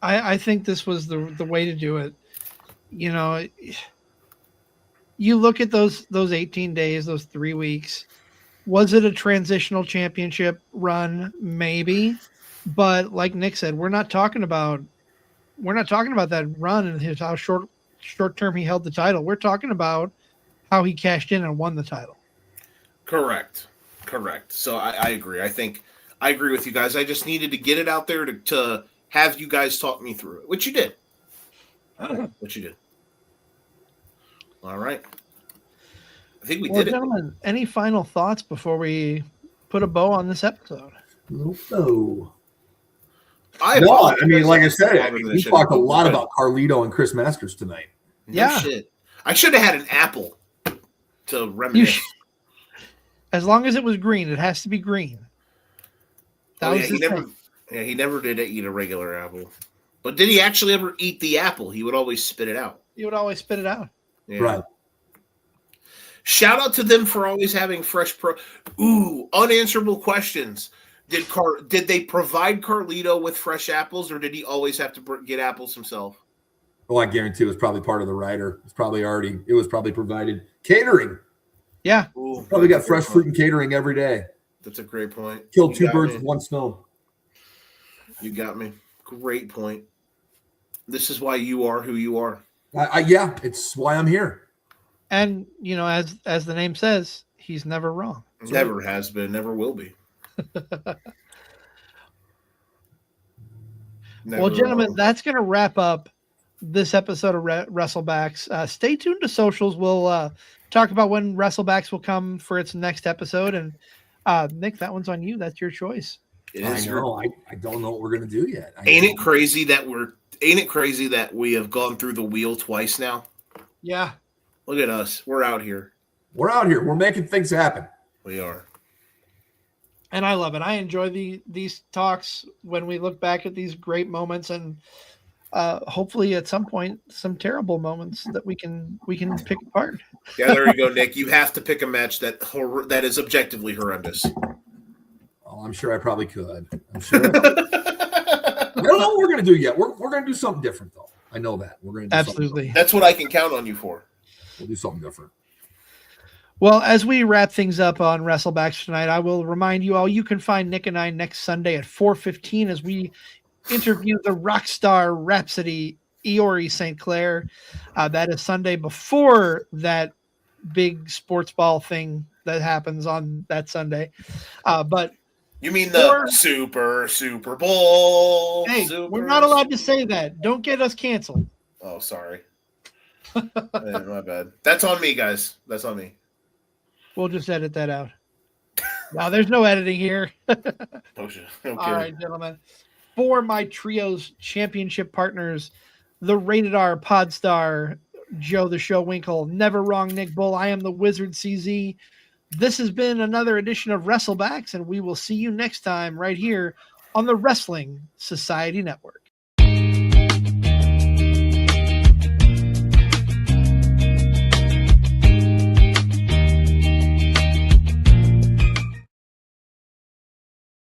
I think this was the way to do it. You know, you look at those 18 days, those 3 weeks. Was it a transitional championship run? Maybe. But like Nick said, we're not talking about that run and how short term he held the title. We're talking about how he cashed in and won the title. Correct. So I agree. I agree with you guys. I just needed to get it out there to have you guys talk me through it, which you did. All right. I think we did gentlemen, any final thoughts before we put a bow on this episode? No. I mean, like I said, we talked a lot about Carlito and Chris Masters tonight. Yeah. Shit. I should have had an apple to reminisce. As long as it was green, it has to be green. He never did eat a regular apple. But did he actually ever eat the apple? He would always spit it out. He would always spit it out. Yeah. Right. Shout out to them for always having fresh unanswerable questions. Did they provide Carlito with fresh apples, or did he always have to get apples himself? Well, I guarantee it was probably part of the rider. It was probably provided. Catering. Yeah. Ooh, probably got fresh fruit and catering every day. That's a great point. Killed two birds with one stone. You got me. Great point. This is why you are who you are. Yeah, it's why I'm here. And as the name says, he's never wrong. Never has been, never will be. Well, gentlemen, that's going to wrap up this episode of Wrestlebacks. Stay tuned to socials. We'll talk about when Wrestlebacks will come for its next episode. And Nick, that one's on you. That's your choice. I know. I don't know what we're going to do yet. Ain't it crazy that we have gone through the wheel twice now? Yeah. Look at us. We're out here. We're making things happen. We are. And I love it. I enjoy these talks when we look back at these great moments, and hopefully at some point some terrible moments that we can pick apart. Yeah, there you go, Nick. You have to pick a match that is objectively horrendous. Oh, I'm sure I probably could. I don't know what we're going to do yet. We're going to do something different, though. I know that. We're going to do absolutely. That's what I can count on you for. We'll do something different. Well, as we wrap things up on Wrestlebacks tonight, I will remind you all you can find Nick and I next Sunday at 4:15 as we interview the rock star Rhapsody Iori St. Clair. That is Sunday before that big sports ball thing that happens on that Sunday. But you mean the Super Bowl? Hey, we're not allowed to say that. Don't get us canceled. Oh, sorry. My bad. That's on me, guys. That's on me. We'll just edit that out. No, there's no editing here. Okay. All right, gentlemen. For my trio's championship partners, the Rated R Podstar, Joe the Show Winkle, Never Wrong Nick Bull, I am the Wizard CZ. This has been another edition of Wrestlebacks, and we will see you next time right here on the Wrestling Society Network.